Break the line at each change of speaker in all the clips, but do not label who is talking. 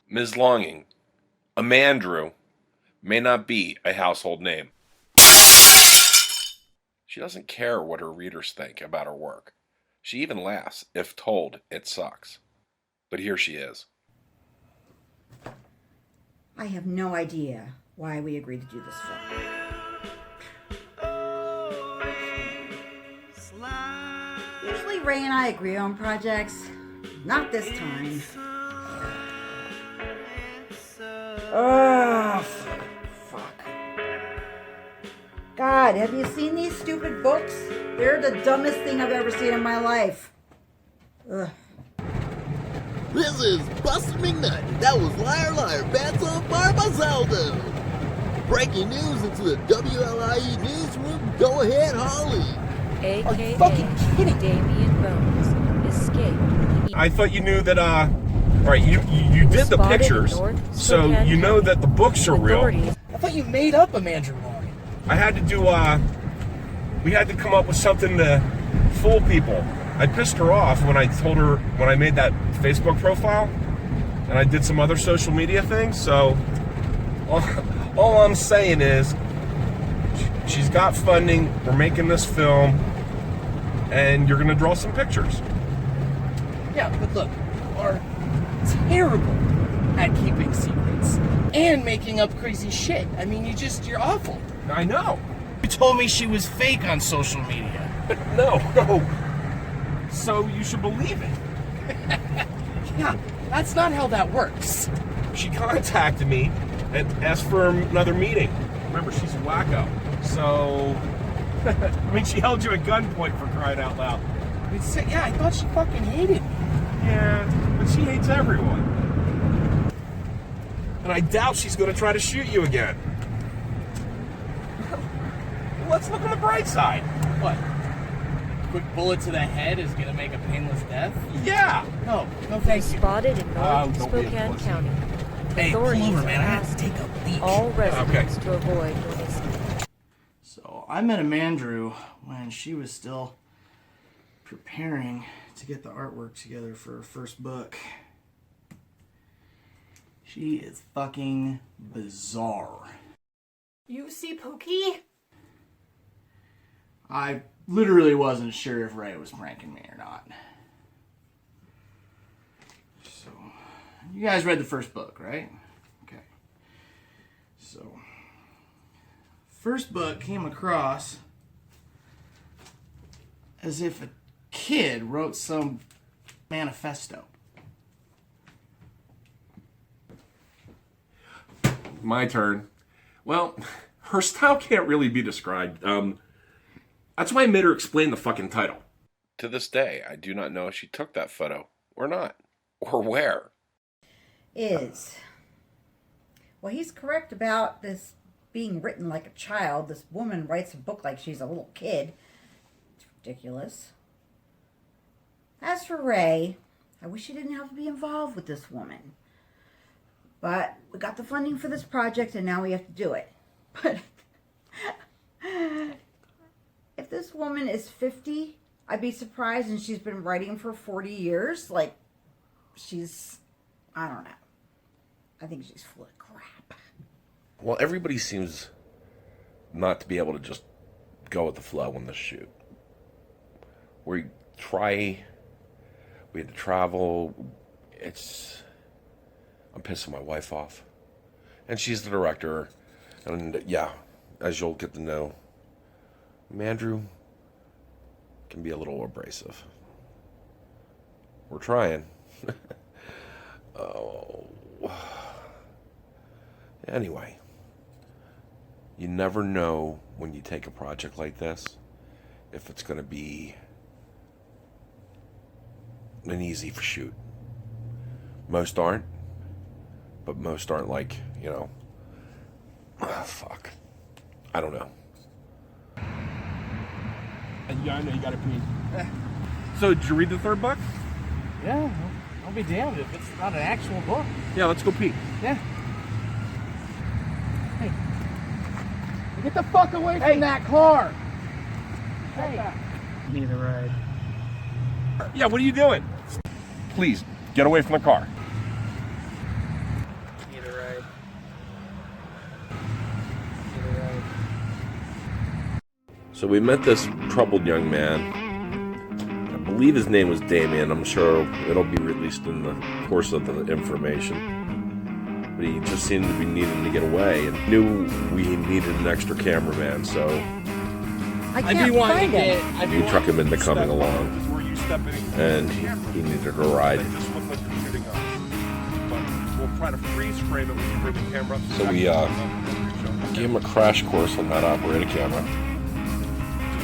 Ms. Longing, Amandrew may not be a household name. She doesn't care what her readers think about her work. She even laughs if told it sucks. But here she is.
I have no idea why we agreed to do this film. Usually Ray and I agree on projects. Not this time. Oh, fuck. God, have you seen these stupid books? They're the dumbest thing I've ever seen in my life. Ugh.
This is Buster McNutt. That was Liar Liar, Bats on Fire by Zaldo. Breaking news into the WLIE newsroom. Go ahead, Holly.
AKA
fucking kidding.
Damien Bones escaped.
I thought you knew that, all right, you did the
Spotted
pictures,
in North
so
Spokane
you know that the books are real.
Authorities
I thought you made up Amandrew Longing.
I had to do, we had to come up with something to fool people. I pissed her off when I told her, when I made that Facebook profile, and I did some other social media things, so all I'm saying is, she's got funding, we're making this film, and you're gonna draw some pictures.
Yeah, but look, you are terrible at keeping secrets and making up crazy shit. I mean, you're awful.
I know.
You told me she was fake on social media.
No. So you should believe it.
Yeah, that's not how that works.
She contacted me and asked for another meeting. Remember, she's a wacko. So, I mean, she held you at gunpoint for crying out loud.
Yeah, I thought she fucking hated me.
Yeah, but she hates everyone. And I doubt she's going to try to shoot you again. Let's look on the bright side.
What? Quick bullet to the head is gonna make a painless death?
Yeah.
No, thank you.
spotted in North
don't be a
Spokane
pussy.
County.
Hey, pull
Authorities
over,
are
man. I have to
asking
take a leak.
all residents to avoid noise.
So I met Amandrew when she was still preparing to get the artwork together for her first book. She is fucking bizarre.
You see Pookie?
I literally wasn't sure if Ray was pranking me or not. So, you guys read the first book, right? Okay. So, first book came across as if a kid wrote some manifesto.
My turn. Well, her style can't really be described. That's why I made her explain the fucking title. To this day, I do not know if she took that photo or not, or where.
Well, he's correct about this being written like a child. This woman writes a book like she's a little kid. It's ridiculous. As for Ray, I wish he didn't have to be involved with this woman. But we got the funding for this project and now we have to do it. But if this woman is 50, I'd be surprised, and she's been writing for 40 years. Like, I don't know. I think she's full of crap.
Well, everybody seems not to be able to just go with the flow in this shoot. We had to travel. I'm pissing my wife off. And she's the director. And yeah, as you'll get to know, Andrew can be a little abrasive. We're trying. Oh. Anyway, you never know when you take a project like this if it's going to be an easy shoot. Most aren't, but most aren't like, fuck. I don't know.
Yeah, I know you gotta pee.
So, did you read the third book?
Yeah, I'll be damned if it's not an actual book.
Yeah, let's go peek.
Yeah. Hey. Get the fuck away from that car! Hey. Need a ride.
Yeah, what are you doing? Please, get away from the car.
Need a ride.
So we met this troubled young man. I believe his name was Damien. I'm sure it'll be released in the course of the information. But he just seemed to be needing to get away and knew we needed an extra cameraman, so
I can't find him.
we truck him into coming along. And he needed a ride. So we gave him a crash course on how to operate a camera.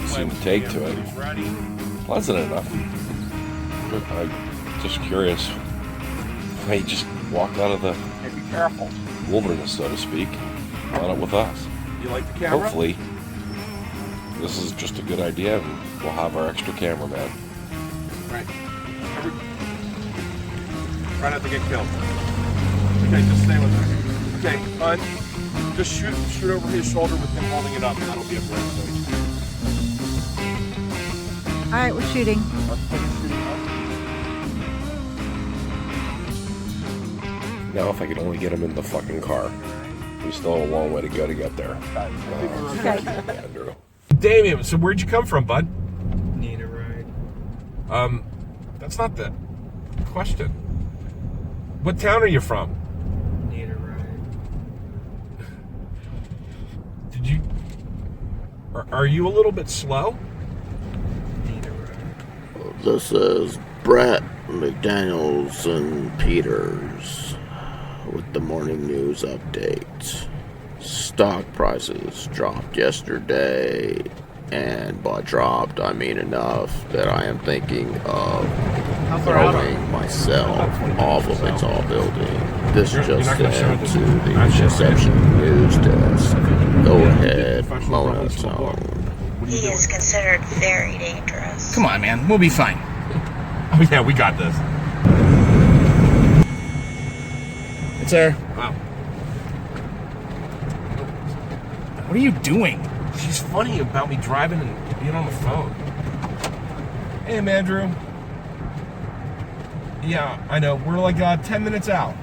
Seemed to take to it. Pleasant enough. I'm just curious why he just walked out of the wilderness, so to speak, on it with us. You like the camera? Hopefully, this is just a good idea, and we'll have our extra cameraman.
Right.
Try not to get killed. Okay, just stay with us. Okay, bud, just shoot over his shoulder with him holding it up, and that'll be a great thing.
All right, we're shooting.
Now, if I could only get him in the fucking car. We still have a long way to go to get there.
Okay.
Andrew. Damien, so where'd you come from, bud?
Need a ride.
That's not the question. What town are you from?
Need a ride.
Did you... Are you a little bit slow?
Need a ride.
This is Brett McDaniels and Peters with the morning news update. Stock prices dropped yesterday, and by dropped I mean enough that I am thinking of throwing myself off of a tall building. This just sent to the Reception News Desk. Go ahead, monotone.
He is considered very dangerous.
Come on, man. We'll be fine.
Oh yeah, we got this.
It's her.
Wow.
What are you doing?
She's funny about me driving and being on the phone. Hey, Andrew. Yeah, I know. We're like 10 minutes out.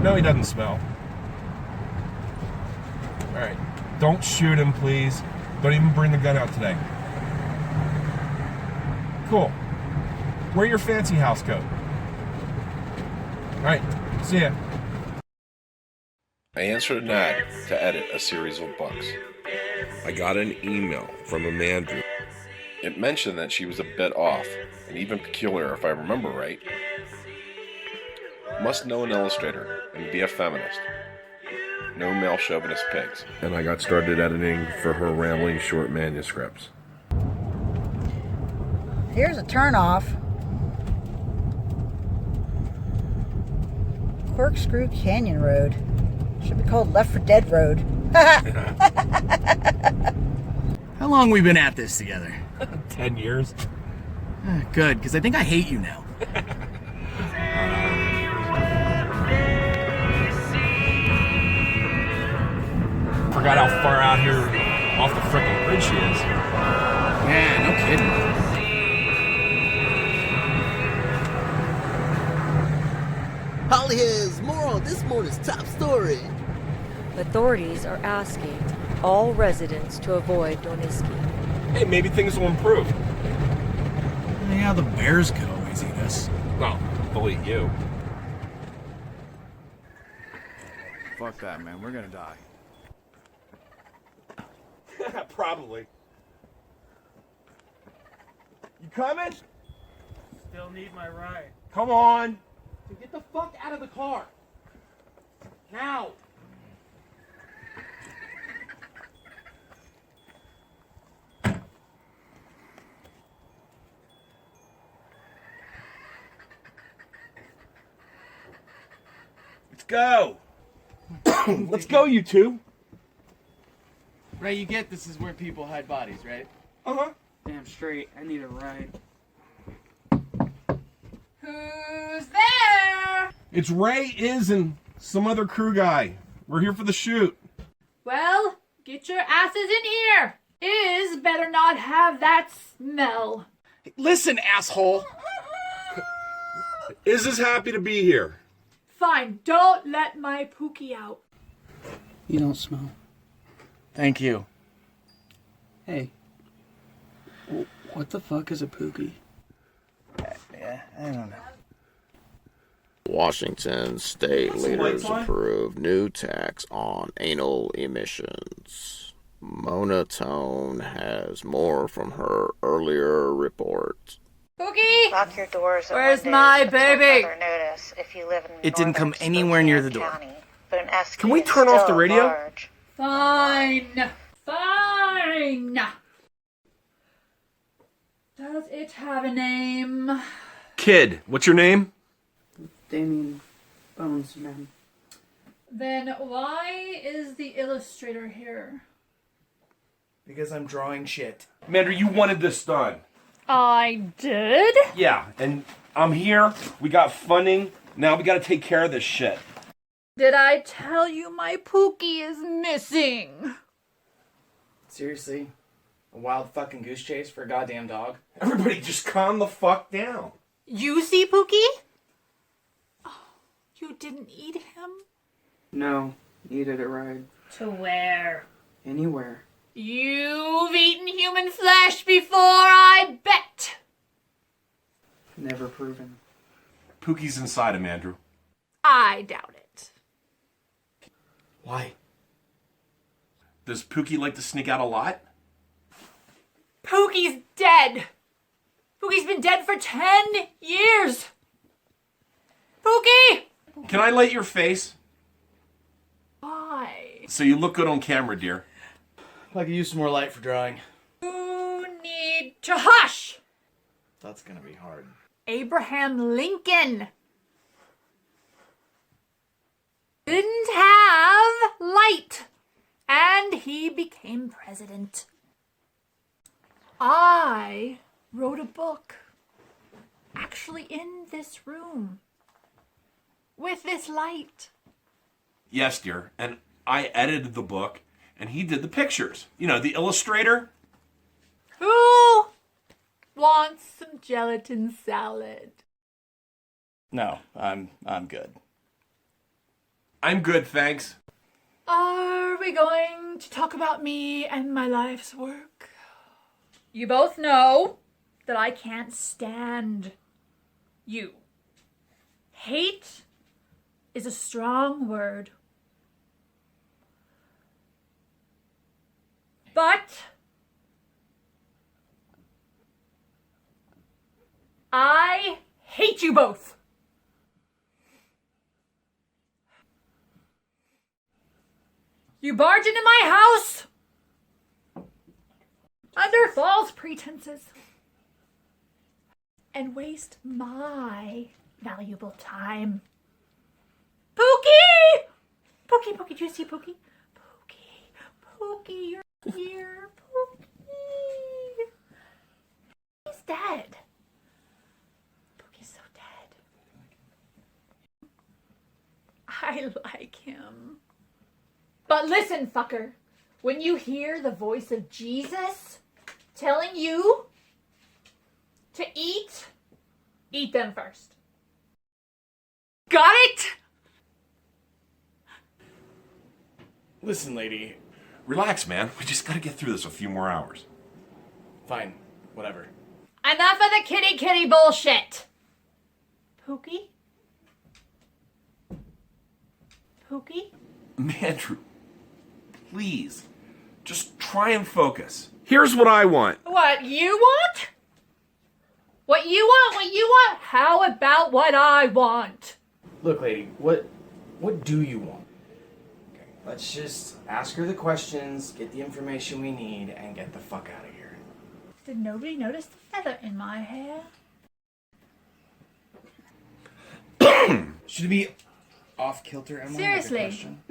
No, he doesn't smell. All right. Don't shoot him, please. Don't even bring the gun out today. Cool. Wear your fancy house coat. All right. See ya. I answered an ad to edit a series of books. I got an email from a Andrew. It mentioned that she was a bit off, and even peculiar if I remember right. Must know an illustrator and be a feminist. No male chauvinist pigs. And I got started editing for her rambling short manuscripts.
Here's a turnoff. Corkscrew Canyon Road. Should be called Left 4 Dead Road.
How long we been at this together?
10 years.
Good, because I think I hate you now.
Forgot how far out here off the frickin' bridge she is.
Yeah, no kidding.
Holly has more on this morning's top story.
Authorities are asking all residents to avoid Doniski.
Hey, maybe things will improve.
Yeah, the bears could always eat us.
No, they'll eat you.
Fuck that, man. We're gonna die.
Probably. You coming?
Still need my ride.
Come on.
Get the fuck out of the car. Now.
Let's go. Let's go, you two.
Right, you get this is where people hide bodies, right?
Uh-huh.
Damn straight, I need a ride.
Who's there?
It's Ray, Iz, and some other crew guy. We're here for the shoot.
Well, get your asses in here. Iz better not have that smell.
Listen, asshole.
Iz is happy to be here.
Fine, don't let my Pookie out.
You don't smell.
Thank you.
Hey. What the fuck is a pookie?
Yeah, I don't know.
Washington state
What's the
leaders
lights on?
approve new tax on anal emissions. Monotone has more from her earlier report.
Pookie!
Lock your doors and
Where's
windows
my
until
baby?
further notice if you live in
It didn't come
northern
anywhere near the
Spokane
door.
County, but an Esky
Can we
is
turn off the
still
radio?
large.
Fine. Fine. Does it have a name?
Kid, what's your name?
Damien Bones, man.
Then why is the illustrator here?
Because I'm drawing shit.
Mandra, you wanted this done.
I did?
Yeah, and I'm here. We got funding. Now we gotta take care of this shit.
Did I tell you my Pookie is missing?
Seriously? A wild fucking goose chase for a goddamn dog?
Everybody just calm the fuck down.
You see Pookie? Oh, you didn't eat him?
No, needed a ride.
To where?
Anywhere.
You've eaten human flesh before, I bet.
Never proven.
Pookie's inside him, Andrew.
I doubt it.
Why?
Does Pookie like to sneak out a lot?
Pookie's dead. Pookie's been dead for 10 years. Pookie!
Can I light your face?
Why?
So you look good on camera, dear.
I could use some more light for drawing.
You need to hush.
That's gonna be hard.
Abraham Lincoln didn't have light, and he became president. I wrote a book, actually in this room, with this light.
Yes, dear. And I edited the book, and he did the pictures. You know, the illustrator.
Who wants some gelatin salad?
No, I'm good.
I'm good, thanks.
Are we going to talk about me and my life's work? You both know that I can't stand you. Hate is a strong word. But I hate you both. You barge into my house under false pretenses and waste my valuable time. Pookie! Pookie, Pookie, do you see Pookie? Pookie, Pookie, you're here. Pookie. He's dead. Pookie's so dead. I like him. But listen, fucker. When you hear the voice of Jesus telling you to eat them first. Got it?
Listen, lady.
Relax, man. We just gotta get through this a few more hours.
Fine. Whatever.
Enough of the kitty bullshit. Pookie? Pookie?
Andrew, please, just try and focus. Here's what I want.
What you want? What you want? What you want? How about what I want?
Look, lady, what do you want? Okay, let's just ask her the questions, get the information we need, and get the fuck out of here.
Did nobody notice the feather in my hair?
Should it be off kilter, Emily?
Seriously.
Like a question?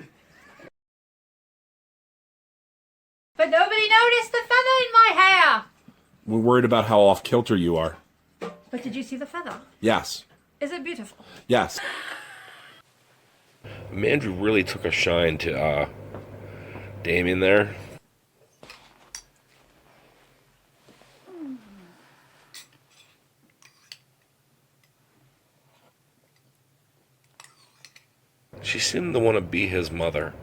But nobody noticed the feather in my hair.
We're worried about how off kilter you are.
But did you see the feather?
Yes.
Is it beautiful?
Yes. Andrew really took a shine to Damien there. She seemed to want to be his mother.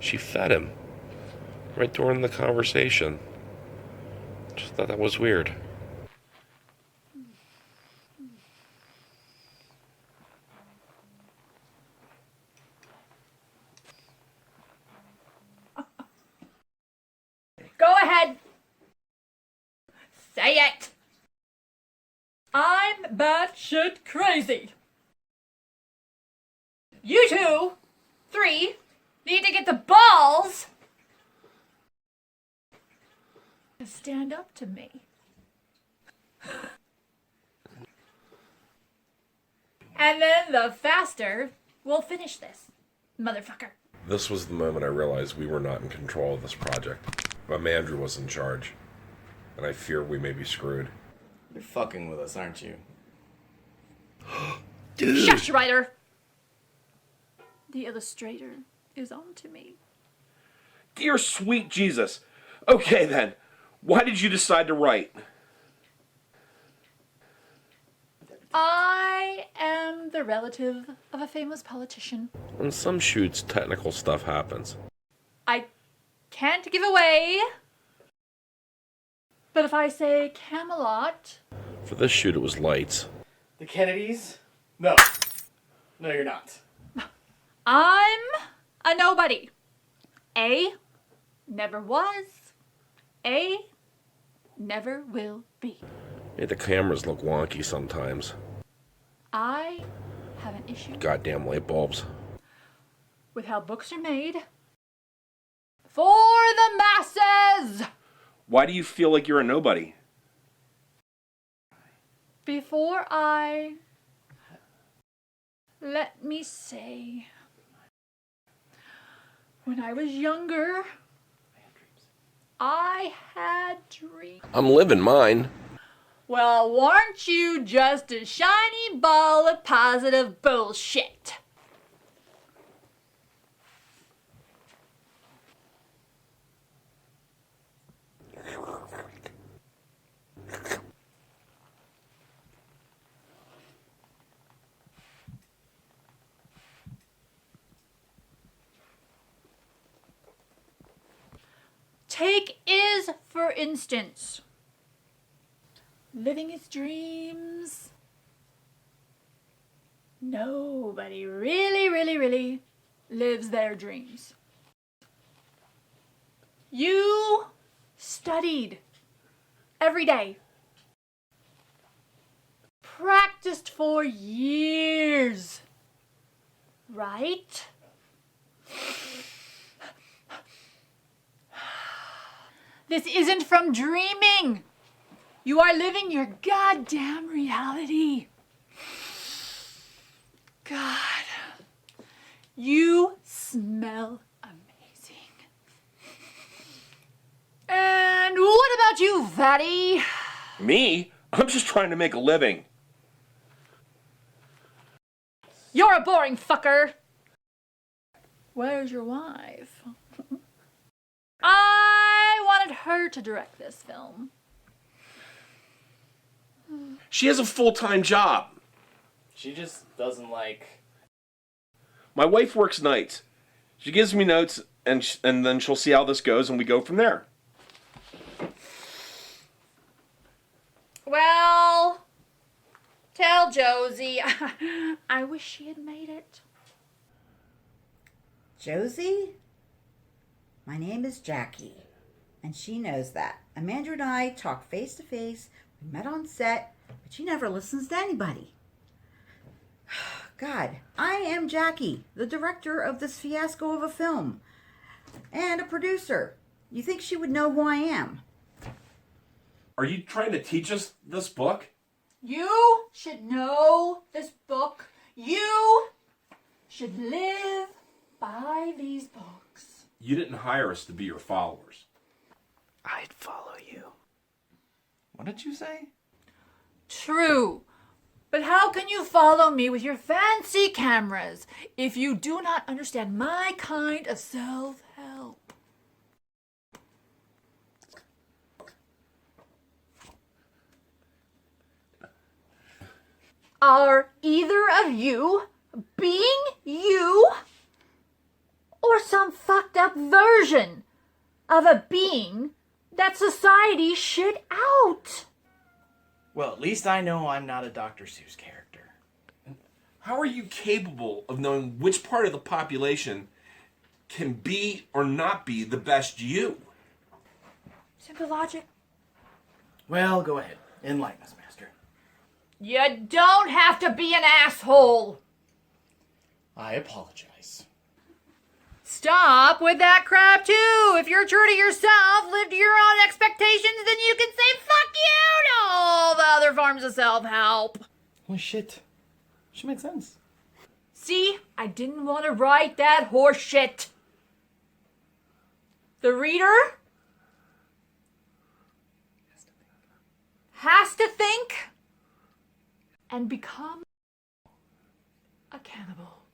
She fed him right during the conversation. Just thought that was weird.
Go ahead. Say it. I'm batshit crazy. You 2, 3, need to get the balls to stand up to me. And then the faster we'll finish this, motherfucker.
This was the moment I realized we were not in control of this project. But Andrew was in charge. And I fear we may be screwed.
You're fucking with us, aren't you?
Dude!
Shush, writer! The illustrator is on to me.
Dear sweet Jesus. Okay then. Why did you decide to write?
I am the relative of a famous politician.
On some shoots, technical stuff happens.
I can't give away, but if I say Camelot...
For this shoot, it was lights.
The Kennedys? No. No, you're not.
I'm a nobody. A, never was. A, never will be.
Made the cameras look wonky sometimes.
I have an issue
Goddamn light bulbs.
with how books are made for the masses.
Why do you feel like you're a nobody?
Before let me say, when I was younger, I had dreams.
I'm living mine.
Well, weren't you just a shiny ball of positive bullshit? Take Iz, for instance. Living his dreams. Nobody really lives their dreams. You studied every day. Practiced for years. Right? This isn't from dreaming. You are living your goddamn reality. God, you smell amazing. And what about you, fatty?
Me? I'm just trying to make a living.
You're a boring fucker. Where's your wife? I wanted her to direct this film.
She has a full-time job.
She just doesn't like...
My wife works nights. She gives me notes, and then she'll see how this goes, and we go from there.
Well, tell Josie I wish she had made it.
Josie? My name is Jackie, and she knows that. Amanda and I talk face to face. We met on set, but she never listens to anybody. God, I am Jackie, the director of this fiasco of a film, and a producer. You think she would know who I am?
Are you trying to teach us this book?
You should know this book. You should live by these books.
You didn't hire us to be your followers.
I'd follow you. What did you say?
True. But how can you follow me with your fancy cameras if you do not understand my kind of self-help? Are either of you being you or some fucked up version of a being that society shit out?
Well, at least I know I'm not a Dr. Seuss character.
How are you capable of knowing which part of the population can be or not be the best you?
Simple logic.
Well, go ahead. Enlighten us, Master.
You don't have to be an asshole.
I apologize.
Stop with that crap too. If you're true to yourself, live to your own expectations, then you can say fuck you to all the other forms of self-help.
Holy shit. She made sense.
See, I didn't want to write that horse shit. The reader has to think and become a cannibal.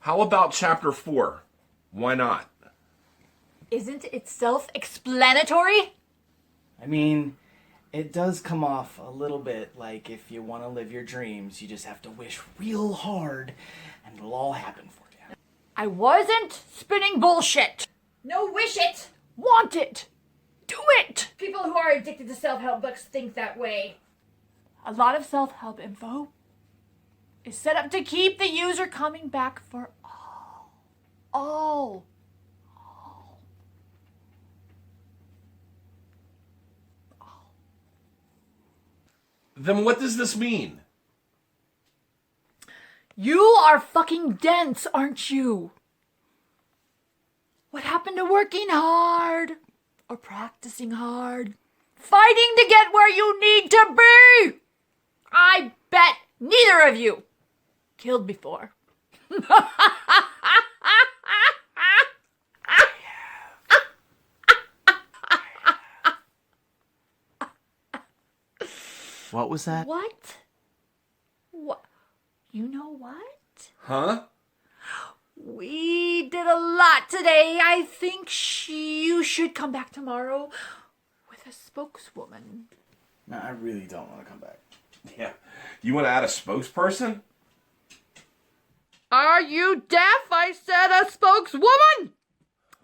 How about chapter 4? Why not?
Isn't it self-explanatory?
I mean, it does come off a little bit like if you want to live your dreams, you just have to wish real hard and it'll all happen for you.
I wasn't spinning bullshit. No, wish it. Want it. Do it. People who are addicted to self-help books think that way. A lot of self-help info is set up to keep the user coming back for all.
Then what does this mean?
You are fucking dense, aren't you? What happened to working hard? Or practicing hard? Fighting to get where you need to be? I bet neither of you killed before.
What was that?
What? What? You know what?
Huh?
We did a lot today. I think you should come back tomorrow with a spokeswoman.
No, I really don't want to come back.
Yeah. You want to add a spokesperson?
Are you deaf? I said a spokeswoman!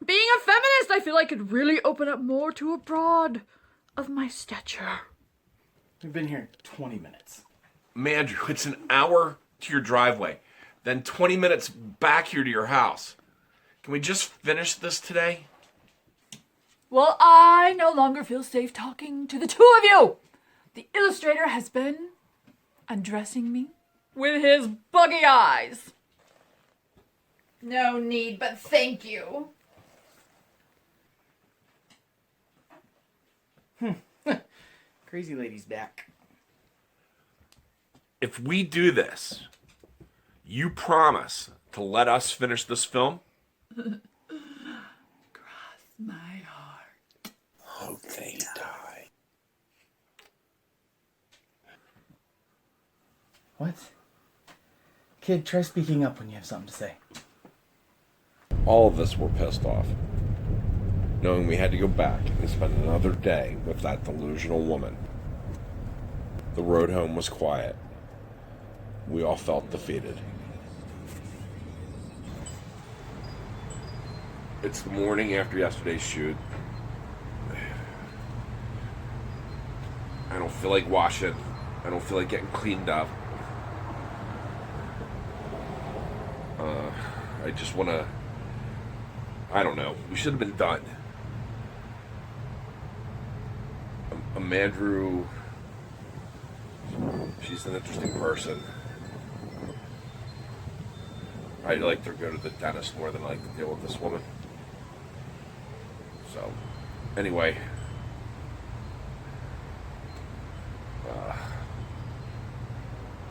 Being a feminist, I feel I could really open up more to a broad of my stature.
We've been here 20 minutes.
Mandrew, it's an hour to your driveway, then 20 minutes back here to your house. Can we just finish this today?
Well, I no longer feel safe talking to the two of you. The illustrator has been undressing me with his buggy eyes. No need, but thank you.
Crazy lady's back.
If we do this, you promise to let us finish this film?
Cross my heart.
Hope they die.
What? Kid, try speaking up when you have something to say.
All of us were pissed off, knowing we had to go back and spend another day with that delusional woman. The road home was quiet. We all felt defeated. It's the morning after yesterday's shoot. I don't feel like washing. I don't feel like getting cleaned up. I just want to... I don't know. We should have been done. Mandrew... She's an interesting person. I'd like to go to the dentist more than I like to deal with this woman. So, anyway.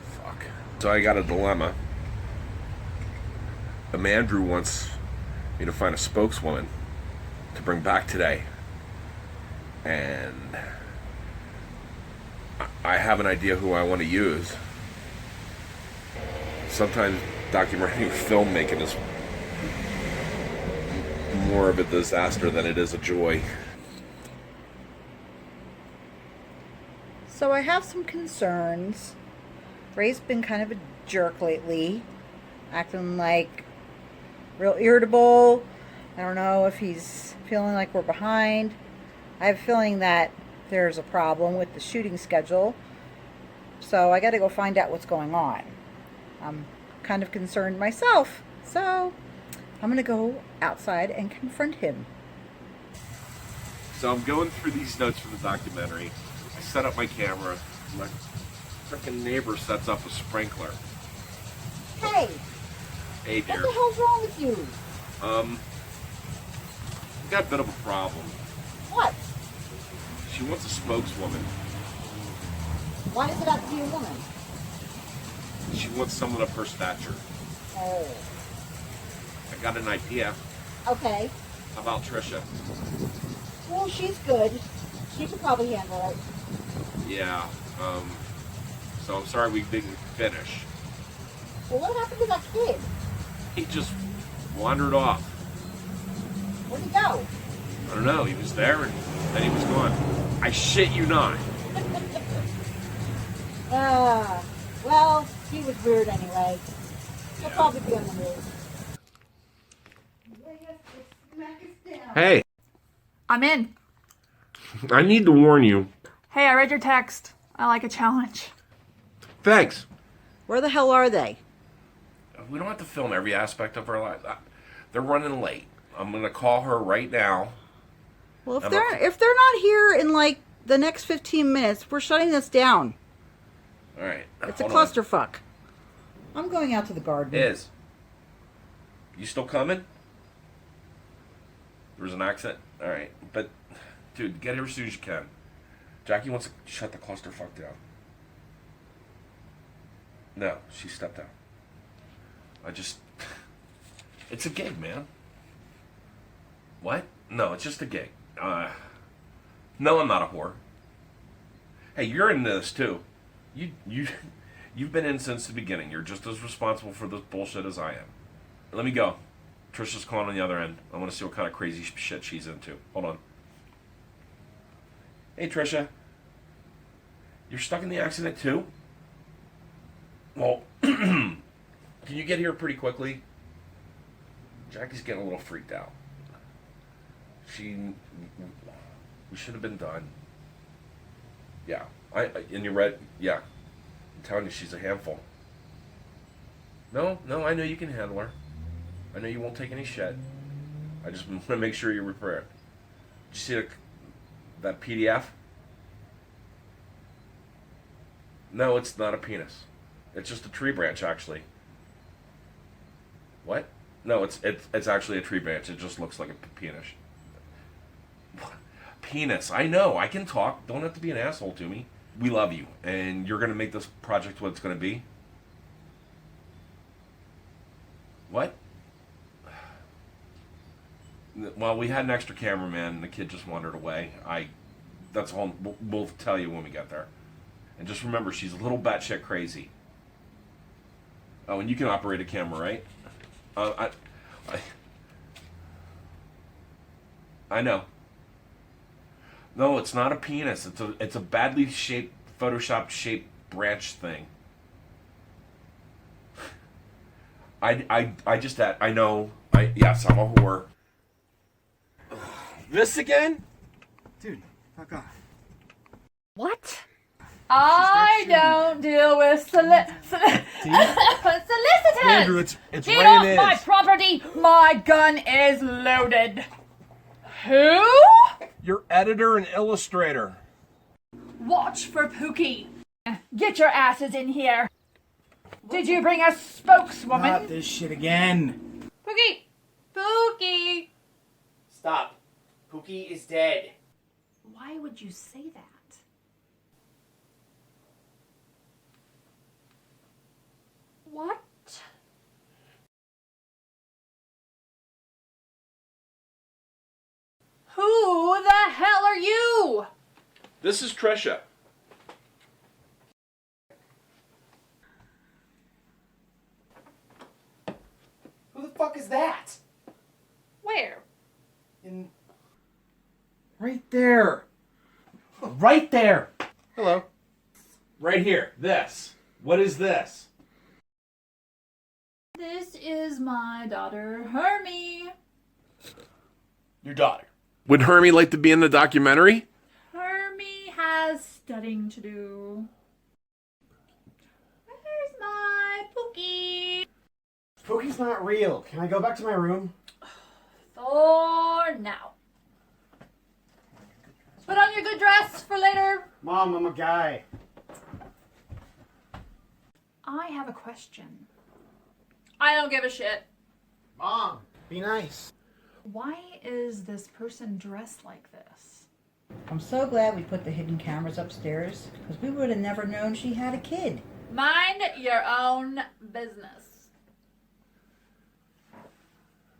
Fuck. So I got a dilemma. Mandrew wants me to find a spokeswoman to bring back today. And I have an idea who I want to use. Sometimes documentary filmmaking is more of a disaster than it is a joy.
So I have some concerns. Ray's been kind of a jerk lately, acting like real irritable. I don't know if he's feeling like we're behind. I have a feeling that there's a problem with the shooting schedule. So I got to go find out what's going on. I'm kind of concerned myself. So I'm going to go outside and confront him.
So I'm going through these notes for the documentary. I set up my camera. My freaking neighbor sets up a sprinkler.
Hey,
Hey,
what
dear.
the hell's wrong with you?
We got a bit of a problem.
What?
She wants a spokeswoman.
Why does it have to be a woman?
She wants someone of her stature.
Oh.
I got an idea.
Okay.
How about Trisha?
Well, she's good. She could probably handle it.
Yeah. So I'm sorry we didn't finish.
Well, what happened to that kid?
He just wandered off.
Where'd he go?
I don't know. He was there and then he was gone. I shit you not.
Well, he was weird anyway. He'll probably be on the move.
Hey,
I'm in.
I need to warn you.
Hey, I read your text. I like a challenge.
Thanks.
Where the hell are they?
We don't have to film every aspect of our life. They're running late. I'm gonna call her right now.
Well, if they're not here in like the next 15 minutes, we're shutting this down.
All right.
It's a
hold on.
clusterfuck. I'm going out to the garden.
Is. You still coming? There was an accident? Alright. But, dude, get here as soon as you can. Jackie wants to shut the clusterfuck down. No, she stepped out. It's a gig, man. What? No, it's just a gig. No, I'm not a whore. Hey, you're in this too. You've been in since the beginning. You're just as responsible for this bullshit as I am. Let me go. Trisha's calling on the other end. I want to see what kind of crazy shit she's into. Hold on. Hey, Trisha. You're stuck in the accident too? Well, can you get here pretty quickly? Jackie's getting a little freaked out. We should have been done. Yeah. And you read, yeah. I'm telling you, she's a handful. No, I know you can handle her. I know you won't take any shit. I just want to make sure you're prepared. Did you see that PDF? No, it's not a penis. It's just a tree branch, actually. What? No, it's actually a tree branch. It just looks like a penis. Penis. I know. I can talk. Don't have to be an asshole to me. We love you, and you're going to make this project what it's going to be. What? Well, we had an extra cameraman, and the kid just wandered away. That's all. We'll tell you when we get there. And just remember, she's a little batshit crazy. Oh, and you can operate a camera, right? I know. No, it's not a penis. It's a badly shaped, Photoshop shaped branch thing. I know. Yes, I'm a whore. This again?
Dude, fuck off.
What? I don't deal with solicitors.
Andrew, it's
Get
Ray
off
and
my
Iz.
property. My gun is loaded. Who?
Your editor and illustrator.
Watch for Pookie. Get your asses in here. Did you bring a spokeswoman?
Not this shit again.
Pookie! Pookie!
Stop. Pookie is dead.
Why would you say that? What? Who the hell are you?
This is Trisha.
fuck is that?
Where?
Right there. Right there. Hello.
Right here. This. What is this?
This is my daughter, Hermie.
Your daughter.
Would Hermie like to be in the documentary?
Hermie has studying to do. Where's my Pookie?
Pookie's not real. Can I go back to my room?
For now. Put on your good dress for later.
Mom, I'm a guy.
I have a question. I don't give a shit.
Mom, be nice.
Why is this person dressed like this?
I'm so glad we put the hidden cameras upstairs, because we would have never known she had a kid.
Mind your own business.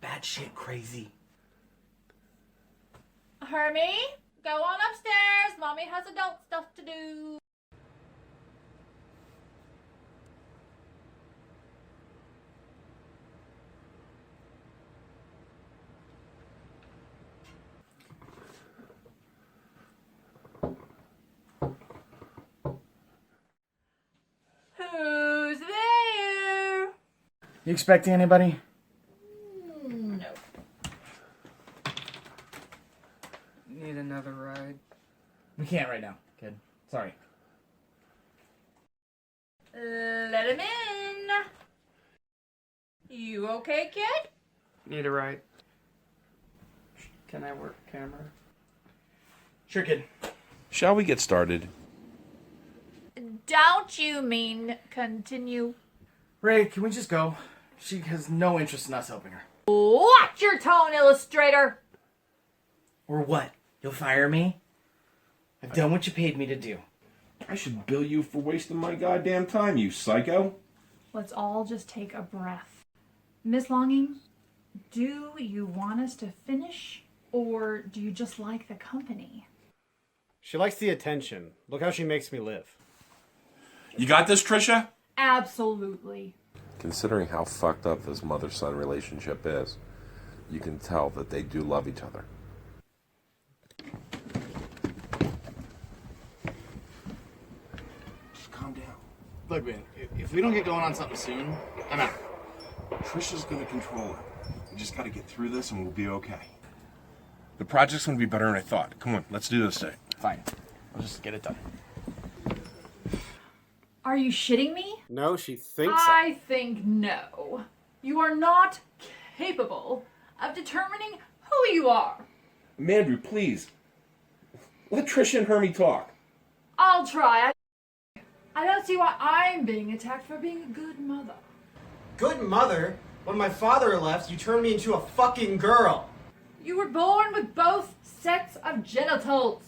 Bad shit crazy.
Hermie, go on upstairs. Mommy has adult stuff to do. Who's there?
You expecting anybody?
No.
Need another ride? We can't right now, kid. Sorry.
Let him in. You okay, kid?
Need a ride? Can I work camera? Sure, kid.
Shall we get started?
Don't you mean continue?
Ray, can we just go? She has no interest in us helping her.
Watch your tone, illustrator.
Or what? You'll fire me? I've done what you paid me to do.
I should bill you for wasting my goddamn time, you psycho.
Let's all just take a breath. Miss Longing, do you want us to finish, or do you just like the company?
She likes the attention. Look how she makes me live.
You got this, Trisha?
Absolutely.
Considering how fucked up this mother-son relationship is, you can tell that they do love each other.
Just calm down.
Look, man, if we don't get going on something soon, I'm out.
Trisha's gonna control it. We just gotta get through this and we'll be okay. The project's gonna be better than I thought. Come on, let's do this thing.
Fine. I'll just get it done.
Are you shitting me?
No, she thinks
I think no. You are not capable of determining who you are.
Mandrew, please. Let Trisha and Hermie talk.
I'll try. I don't see why I'm being attacked for being a good mother.
Good mother? When my father left, you turned me into a fucking girl.
You were born with both sets of genitals.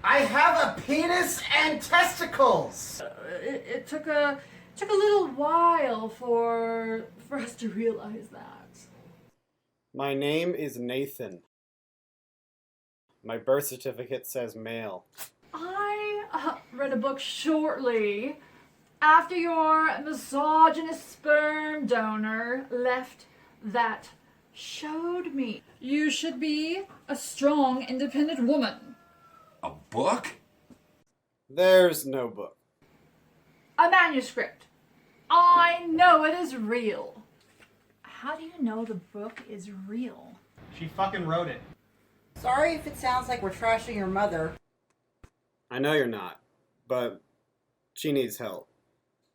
I have a penis and testicles.
It took a little while for us to realize that.
My name is Nathan. My birth certificate says male.
I read a book shortly after your misogynist sperm donor left that showed me you should be a strong, independent woman.
A book?
There's no book.
A manuscript. I know it is real. How do you know the book is real?
She fucking wrote it.
Sorry if it sounds like we're trashing your mother.
I know you're not, but she needs help.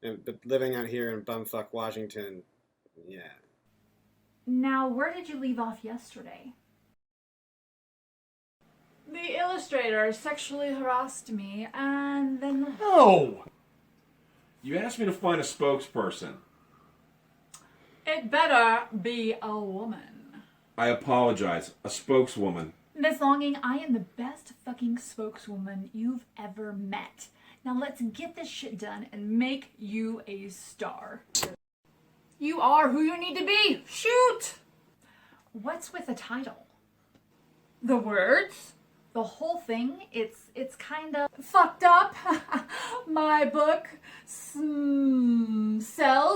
But living out here in bumfuck Washington, yeah.
Now, where did you leave off yesterday? The illustrator sexually harassed me, and then...
No! You asked me to find a spokesperson.
It better be a woman.
I apologize. A spokeswoman.
Miss Longing, I am the best fucking spokeswoman you've ever met. Now let's get this shit done and make you a star. You are who you need to be. Shoot! What's with the title? The words? The whole thing? It's kind of fucked up. My book sells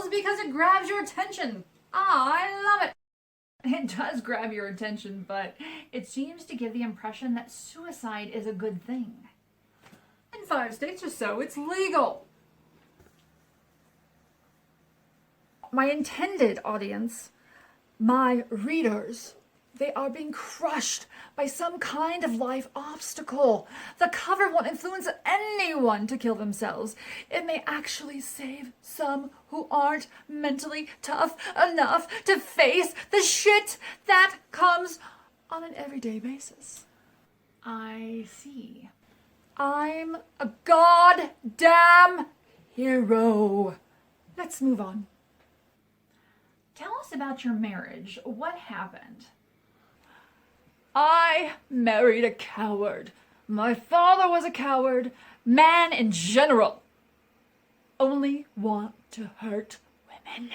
because it grabs your attention. I love it. It does grab your attention, but it seems to give the impression that suicide is a good thing. In 5 states or so, it's legal. My intended audience, my readers, they are being crushed by some kind of life obstacle. The cover won't influence anyone to kill themselves. It may actually save some who aren't mentally tough enough to face the shit that comes on an everyday basis. I see. I'm a goddamn hero. Let's move on. Tell us about your marriage. What happened? I married a coward. My father was a coward. Men in general only want to hurt women.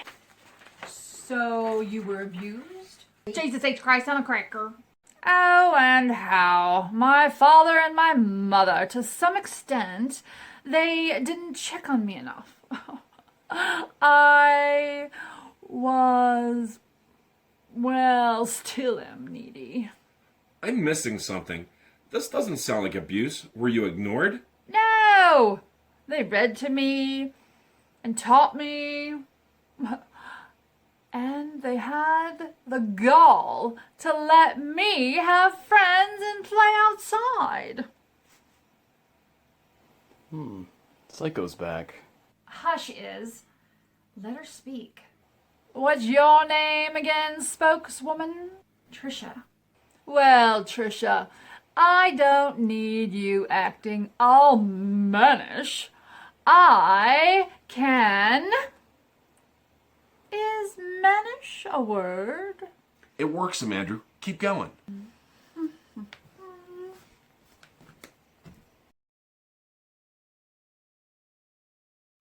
So you were abused? Jesus H. Christ on a cracker. Oh, and how. My father and my mother, to some extent, they didn't check on me enough. I was, well, still am needy.
I'm missing something. This doesn't sound like abuse. Were you ignored?
No! They read to me and taught me. And they had the gall to let me have friends and play outside.
Psycho's back.
Hush, Iz. Let her speak. What's your name again, spokeswoman? Trisha. Well, Trisha, I don't need you acting all mannish. I can... Is mannish a word?
It works, Andrew. Keep going.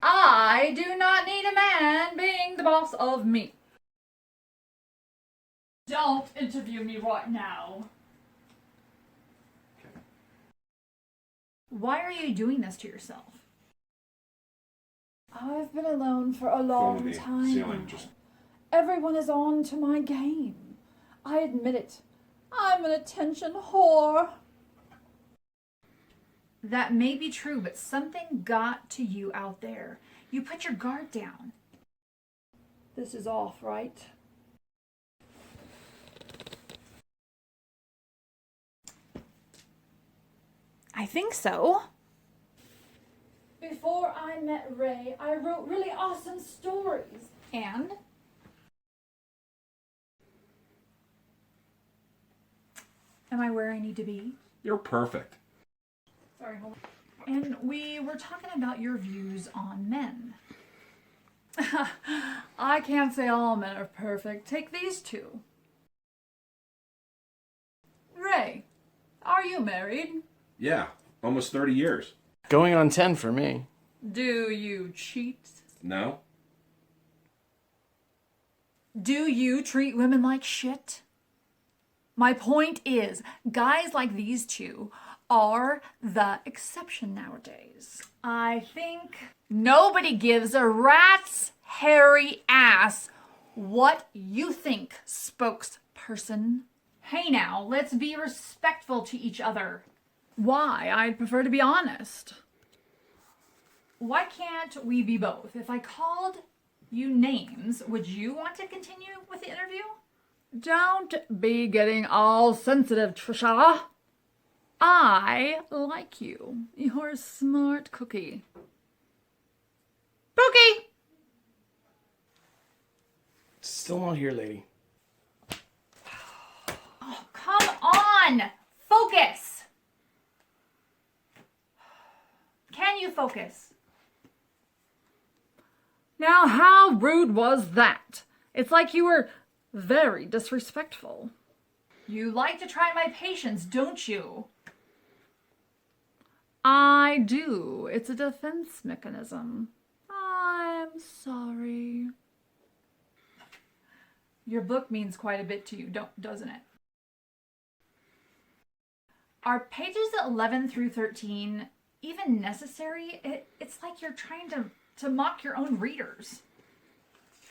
I do not need a man being the boss of me. Don't interview me right now.
Okay.
Why are you doing this to yourself? I've been alone for a long time.
Ceiling just...
Everyone is on to my game. I admit it. I'm an attention whore. That may be true, but something got to you out there. You put your guard down. This is off, right? I think so. Before I met Ray, I wrote really awesome stories. And? Am I where I need to be?
You're perfect.
Sorry, hold on. And we were talking about your views on men. I can't say all men are perfect. Take these two. Ray, are you married?
Yeah, almost 30 years.
Going on 10 for me.
Do you cheat?
No?
Do you treat women like shit? My point is, guys like these two are the exception nowadays. I think nobody gives a rat's hairy ass what you think, spokesperson. Hey now, let's be respectful to each other. Why? I'd prefer to be honest. Why can't we be both? If I called you names, would you want to continue with the interview? Don't be getting all sensitive, Trisha. I like you. You're a smart cookie. Cookie!
Still not here, lady.
Oh, come on! Focus! Can you focus? Now, how rude was that? It's like you were very disrespectful. You like to try my patience, don't you? I do. It's a defense mechanism. I'm sorry. Your book means quite a bit to you, doesn't it? Are pages 11 through 13 even necessary? It's like you're trying to mock your own readers.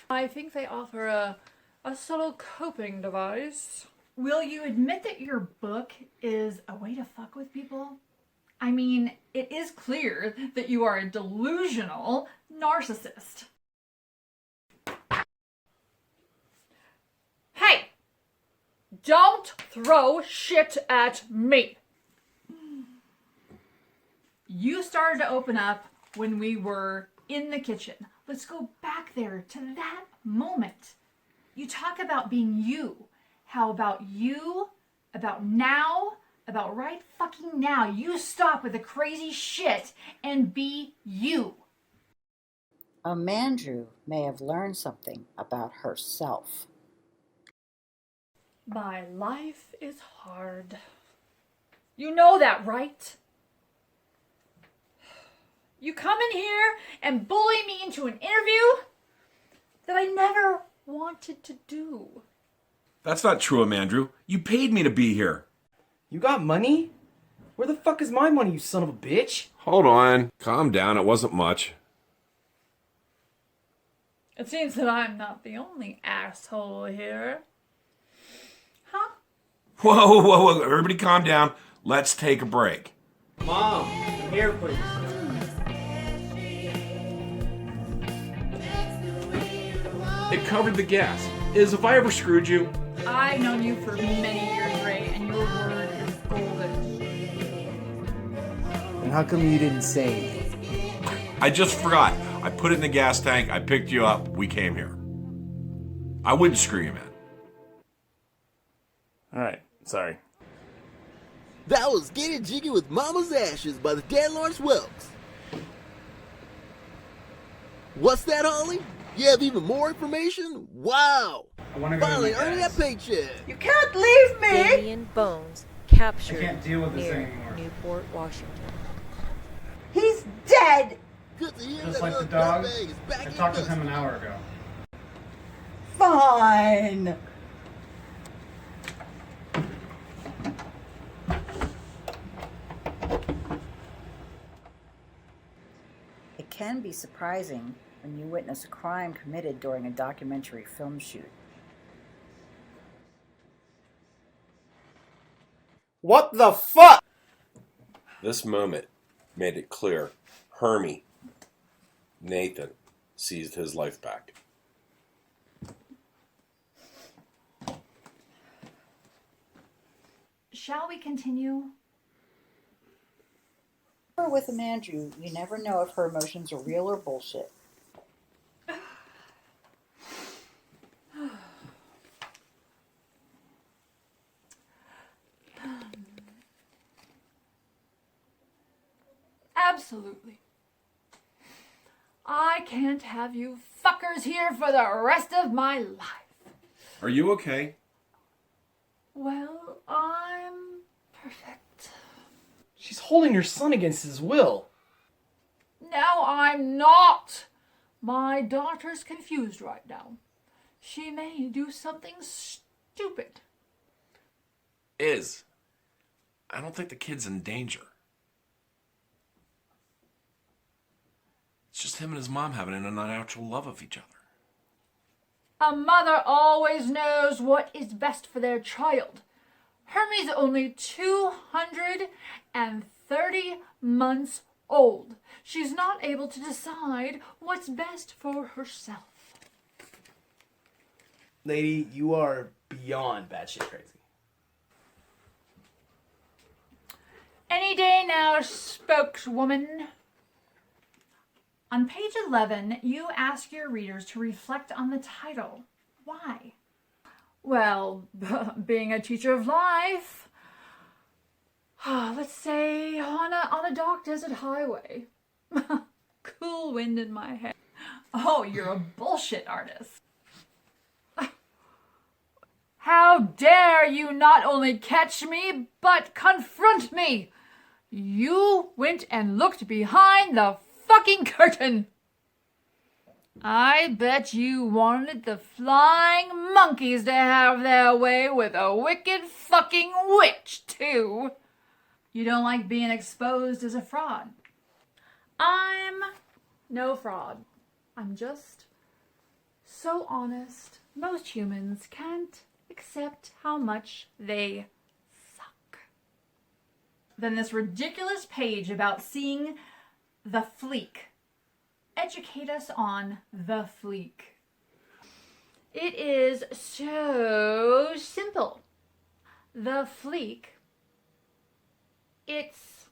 I think they offer a a subtle coping device. Will you admit that your book is a way to fuck with people? I mean, it is clear that you are a delusional narcissist. Hey! Don't throw shit at me! You started to open up when we were in the kitchen. Let's go back there to that moment. You talk about being you. How about you? About now? About right fucking now. You stop with the crazy shit and be you.
Amandrew may have learned something about herself.
My life is hard. You know that, right? You come in here and bully me into an interview that I never wanted to do.
That's not true, Amandrew. You paid me to be here.
You got money? Where the fuck is my money, you son of a bitch?
Hold on. Calm down. It wasn't much.
It seems that I'm not the only asshole here. Huh?
Whoa, whoa, whoa. Everybody calm down. Let's take a break.
Mom, come here, please.
It covered the gas. Have I ever screwed you?
I've known you for many years, Ray, and your word is golden.
And how come you didn't say anything?
I just forgot. I put it in the gas tank. I picked you up. We came here. I wouldn't screw you, man.
Alright, sorry.
That was Getting Jiggy with Mama's Ashes by the Dan Lawrence Welks. What's that, Holly? You have even more information? Wow!
I want to go
Finally
to my
earning that
dad's.
paycheck.
You can't leave me!
Damien Bones captured
I can't deal with this
near
anymore.
Newport, Washington.
He's dead!
Good to hear
Just
that
like the
little
dog,
dirtbag is back
I
in
talked with
business.
him an hour ago.
Fine! It can be surprising when you witness a crime committed during a documentary film shoot.
What the fuck?
This moment made it clear Hermie, Nathan, seized his life back.
Shall we continue?
With Amandrew, you never know if her emotions are real or bullshit.
Absolutely. I can't have you fuckers here for the rest of my life.
Are you okay?
Well, I'm perfect.
She's holding her son against his will.
No, I'm not. My daughter's confused right now. She may do something stupid.
I don't think the kid's in danger. It's just him and his mom having an unnatural love of each other.
A mother always knows what is best for their child. Hermie's only 230 months old. She's not able to decide what's best for herself.
Lady, you are beyond batshit crazy.
Any day now, spokeswoman. On page 11, you ask your readers to reflect on the title. Why? Well, being a teacher of life, let's say on a dark desert highway. Cool wind in my hair. Oh, you're a bullshit artist. How dare you not only catch me, but confront me? You went and looked behind the fucking curtain. I bet you wanted the flying monkeys to have their way with a wicked fucking witch, too. You don't like being exposed as a fraud. I'm no fraud. I'm just so honest, Most humans can't accept how much they suck. Then this ridiculous page about seeing the fleek. Educate us on the fleek. It is so simple. The fleek, it's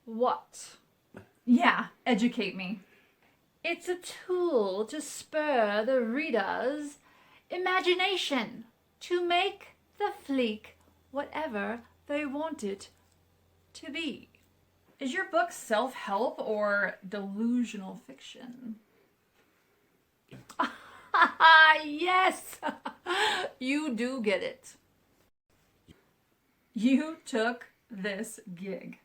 what? Yeah, educate me. It's a tool to spur the reader's imagination to make the fleek whatever they want it to be. Is your book self-help or delusional fiction? Yes! You do get it. You took this gig.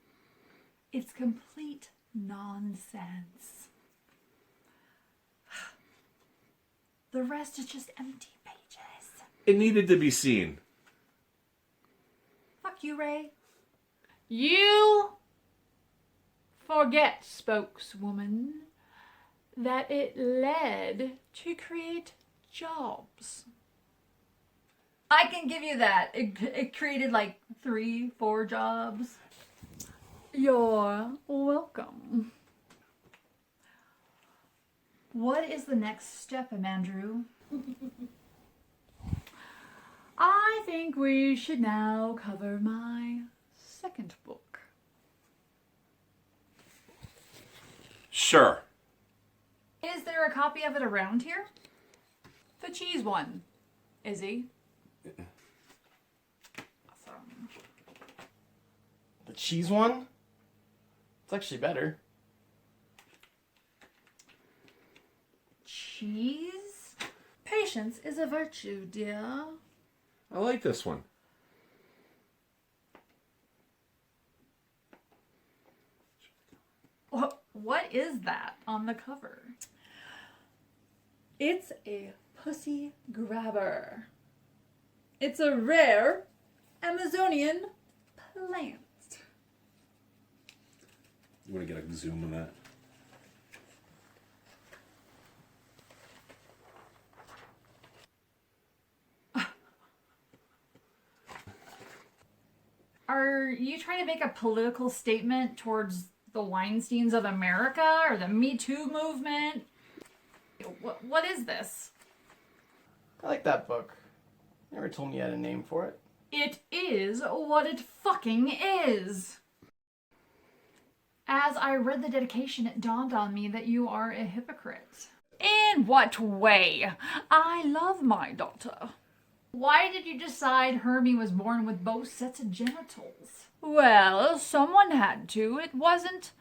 It's complete nonsense. The rest is just empty pages.
It needed to be seen.
Fuck you, Ray. You forget, spokeswoman, that it led to create jobs. I can give you that. It created like 3-4 jobs. You're welcome. What is the next step, Amandrew? I think we should now cover my second book.
Sure.
Is there a copy of it around here? The cheese one, Izzy. Awesome.
The cheese one? It's actually better.
Cheese? Patience is a virtue, dear.
I like this one.
What is that on the cover? It's a pussy grabber. It's a rare Amazonian plant.
You want to get a zoom on that?
Are you trying to make a political statement towards the Weinsteins of America or the Me Too movement? What is this?
I like that book. You never told me you had a name for it.
It is what it fucking is. As I read the dedication, it dawned on me that you are a hypocrite. In what way? I love my daughter. Why did you decide Hermie was born with both sets of genitals? Well, someone had to. It wasn't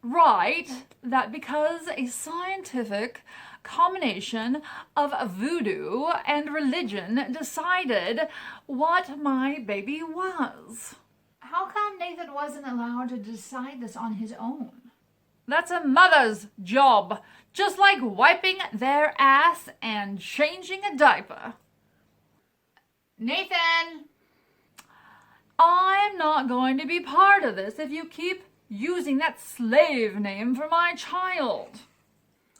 right that because a scientific combination of voodoo and religion decided what my baby was. How come Nathan wasn't allowed to decide this on his own? That's a mother's job, just like wiping their ass and changing a diaper. Nathan! I'm not going to be part of this if you keep using that slave name for my child.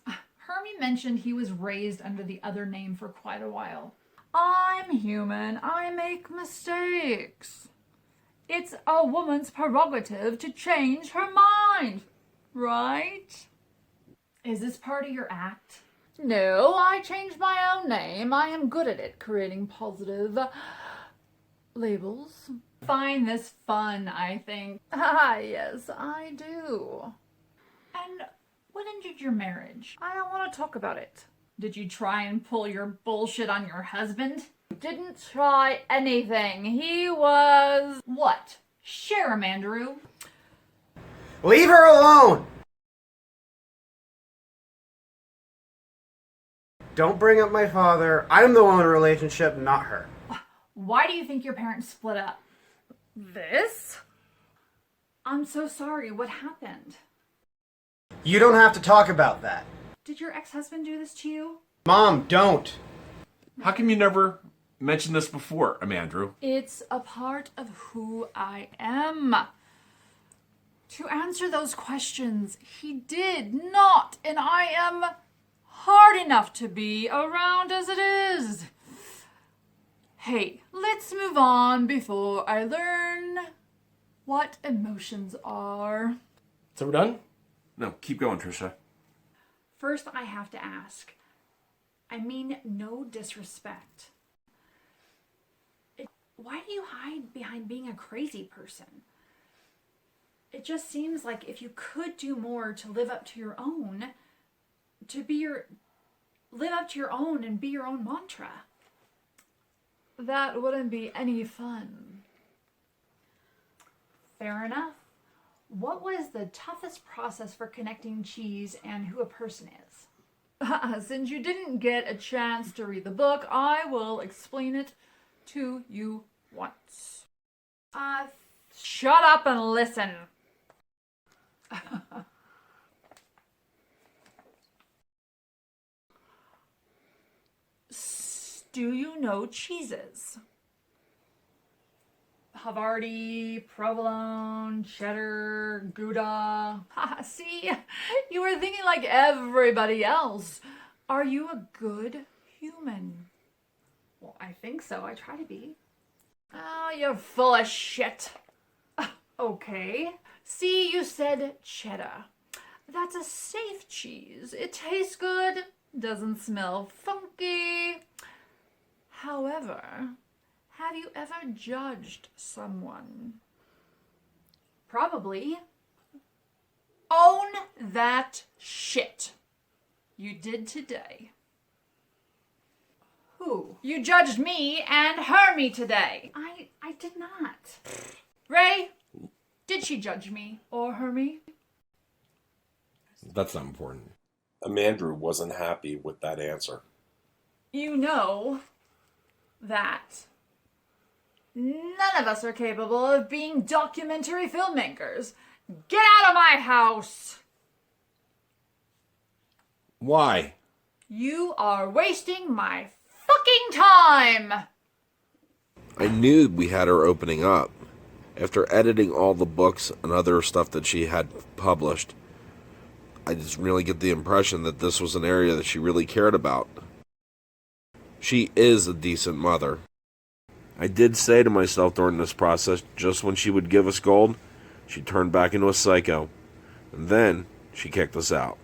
Hermie mentioned he was raised under the other name for quite a while. I'm human. I make mistakes. It's a woman's prerogative to change her mind, right? Is this part of your act? No, I changed my own name. I am good at it, creating positive labels. Find this fun, I think. Ah, yes, I do. And what ended your marriage? I don't want to talk about it. Did you try and pull your bullshit on your husband? Didn't try anything. He was... What? Share him, Andrew.
Leave her alone! Don't bring up my father. I'm the one in a relationship, not her.
Why do you think your parents split up? This? I'm so sorry. What happened?
You don't have to talk about that.
Did your ex-husband do this to you?
Mom, don't.
How come you never mentioned this before, Amandrew?
It's a part of who I am. To answer those questions, he did not, and I am hard enough to be around as it is. Hey, let's move on before I learn what emotions are.
So we're done?
No, keep going, Trisha.
First, I have to ask. I mean, no disrespect. Why do you hide behind being a crazy person? It just seems like if you could do more to live up to your own, live up to your own and be your own mantra. That wouldn't be any fun. Fair enough. What was the toughest process for connecting Cheese and who a person is? Since you didn't get a chance to read the book, I will explain it to you once. Shut up and listen. Do you know cheeses? Havarti, provolone, cheddar, Gouda. See, you were thinking like everybody else. Are you a good human? Well, I think so. I try to be. Oh, you're full of shit. Okay. See, you said cheddar. That's a safe cheese. It tastes good, doesn't smell funky. However, have you ever judged someone? Probably. Own that shit. You did today. Who? You judged me and her me today. I did not. Ray, did she judge me or her me?
That's not important. Amandrew wasn't happy with that answer.
You know that none of us are capable of being documentary filmmakers. Get out of my house!
Why?
You are wasting my fucking time!
I knew we had her opening up. After editing all the books and other stuff that she had published, I just really get the impression that this was an area that she really cared about. She is a decent mother. I did say to myself during this process, just when she would give us gold, she turned back into a psycho. And then she kicked us out.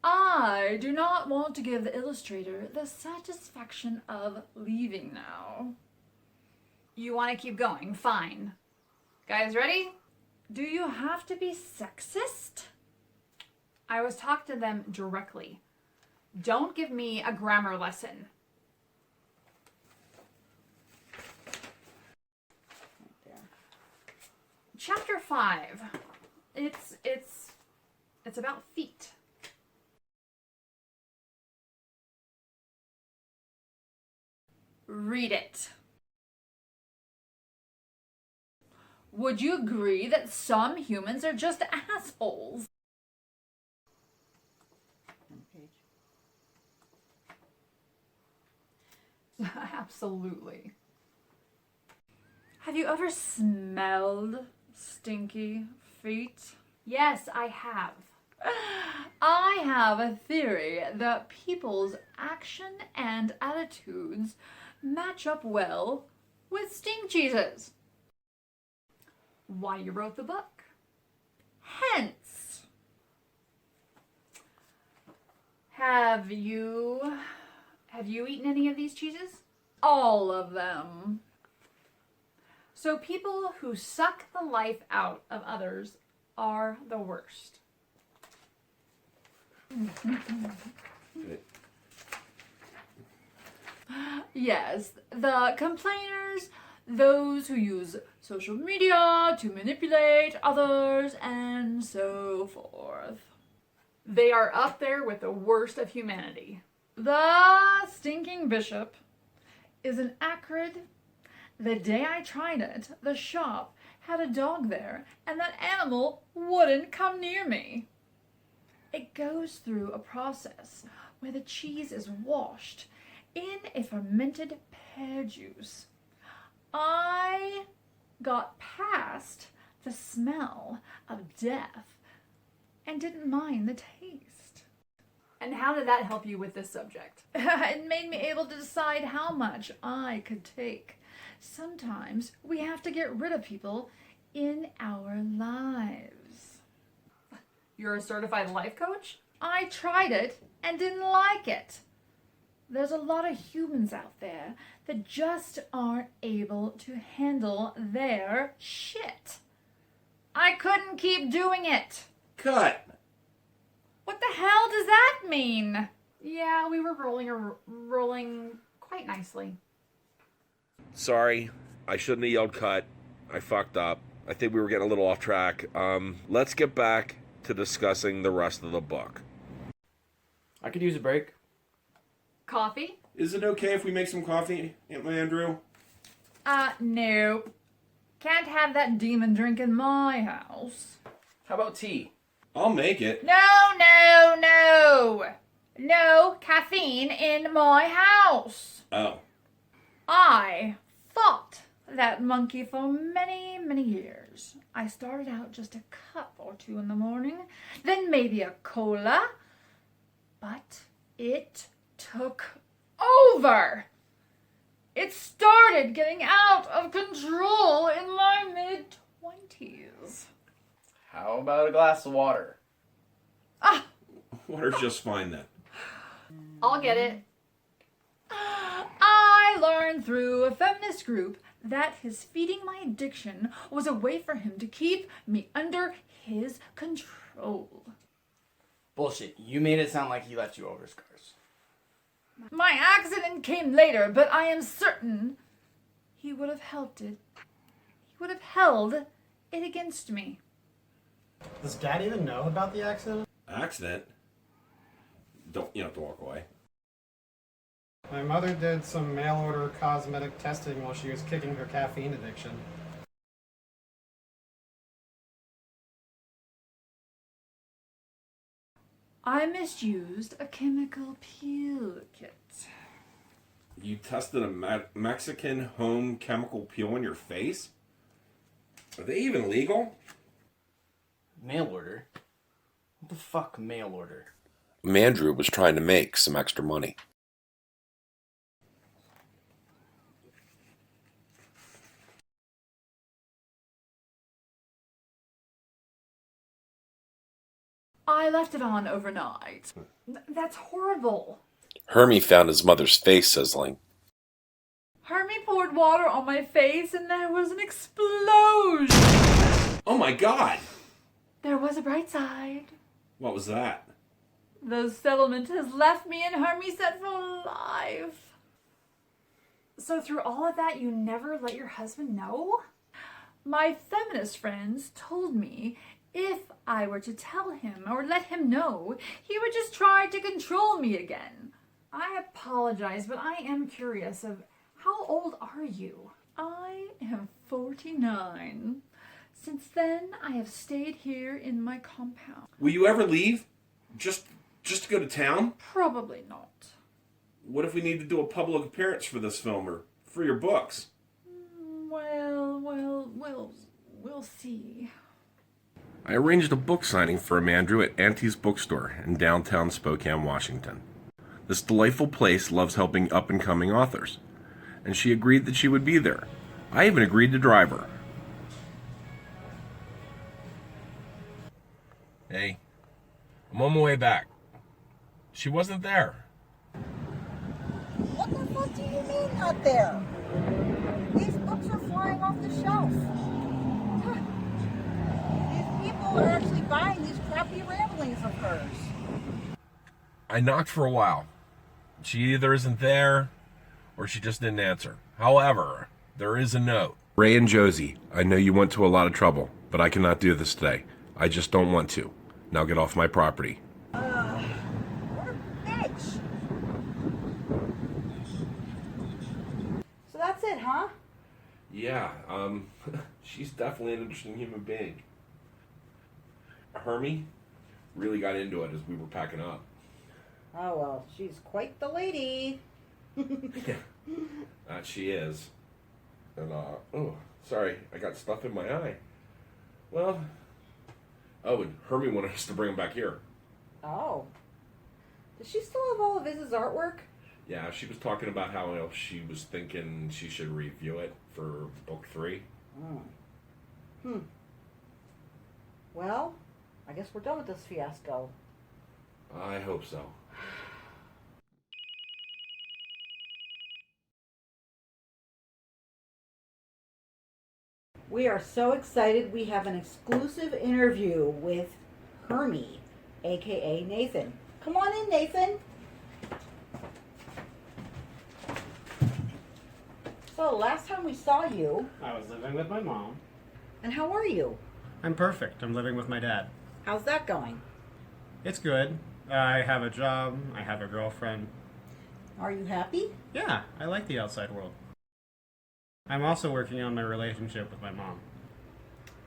I do not want to give the illustrator the satisfaction of leaving now. You want to keep going? Fine. Guys, ready? Do you have to be sexist? I was talking to them directly. Don't give me a grammar lesson. Chapter 5. It's about feet. Read it. Would you agree that some humans are just assholes? Absolutely. Have you ever smelled stinky feet? Yes, I have. I have a theory that people's action and attitudes match up well with stink cheeses. Why you wrote the book. Hence. Have you eaten any of these cheeses? All of them. So people who suck the life out of others are the worst. Yes, the complainers, those who use social media to manipulate others, and so forth. They are up there with the worst of humanity. The stinking bishop is an acrid. The day I tried it, the shop had a dog there, and that animal wouldn't come near me. It goes through a process where the cheese is washed in a fermented pear juice. I got past the smell of death and didn't mind the taste. And how did that help you with this subject? It made me able to decide how much I could take. Sometimes we have to get rid of people in our lives. You're a certified life coach? I tried it and didn't like it. There's a lot of humans out there that just aren't able to handle their shit. I couldn't keep doing it.
Cut.
What the hell does that mean? Yeah, we were rolling quite nicely.
Sorry, I shouldn't have yelled cut. I fucked up. I think we were getting a little off track. Let's get back to discussing the rest of the book.
I could use a break.
Coffee?
Is it okay if we make some coffee, Aunt Andrew?
No. Can't have that demon drink in my house.
How about tea?
I'll make it.
No. No caffeine in my house.
Oh.
I fought that monkey for many, many years. I started out just a cup or two in the morning, then maybe a cola, but it took over. It started getting out of control in my mid-20s.
How about a glass of water?
Water's just fine then.
I'll get it. I learned through a feminist group that his feeding my addiction was a way for him to keep me under his control.
Bullshit. You made it sound like he left you over scars.
My accident came later, but I am certain he would have helped it. He would have held it against me.
Does Dad even know about the accident?
Accident? You don't have to walk away.
My mother did some mail-order cosmetic testing while she was kicking her caffeine addiction.
I misused a chemical peel kit.
You tested a Mexican home chemical peel in your face? Are they even legal?
Mail order? What the fuck mail order?
Mandrew was trying to make some extra money.
I left it on overnight. That's horrible.
Hermie found his mother's face sizzling.
Hermie poured water on my face and there was an explosion.
Oh my god!
There was a bright side.
What was that?
The settlement has left me in Hermie set for life. So through all of that, you never let your husband know? My feminist friends told me if I were to tell him or let him know, he would just try to control me again. I apologize, but I am curious of how old are you? I am 49. Since then, I have stayed here in my compound.
Will you ever leave? Just to go to town?
Probably not.
What if we need to do a public appearance for this film or for your books?
We'll see.
I arranged a book signing for Amandrew at Auntie's Bookstore in downtown Spokane, Washington. This delightful place loves helping up-and-coming authors, and she agreed that she would be there. I even agreed to drive her. Hey, I'm on my way back. She wasn't there.
What the fuck do you mean not there? These books are flying off the shelf. These people are actually buying these crappy ramblings of hers.
I knocked for a while. She either isn't there, or she just didn't answer. However, there is a note. Ray and Josie, I know you went to a lot of trouble, but I cannot do this today. I just don't want to. Now get off my property.
What a bitch. So that's it, huh?
Yeah, she's definitely an interesting human being. Hermie really got into it as we were packing up.
Oh, well, she's quite the lady.
That she is. And, oh, sorry, I got stuff in my eye. Well, oh, and Hermie wanted us to bring him back here.
Oh. Does she still have all of Iz's artwork?
Yeah, she was talking about how she was thinking she should review it for book 3.
Well, I guess we're done with this fiasco.
I hope so.
We are so excited. We have an exclusive interview with Hermie, aka Nathan. Come on in, Nathan. So, last time we saw you,
I was living with my mom.
and how are you?
I'm perfect. I'm living with my dad.
How's that going?
It's good. I have a job. I have a girlfriend.
Are you happy?
Yeah, I like the outside world. I'm also working on my relationship with my mom.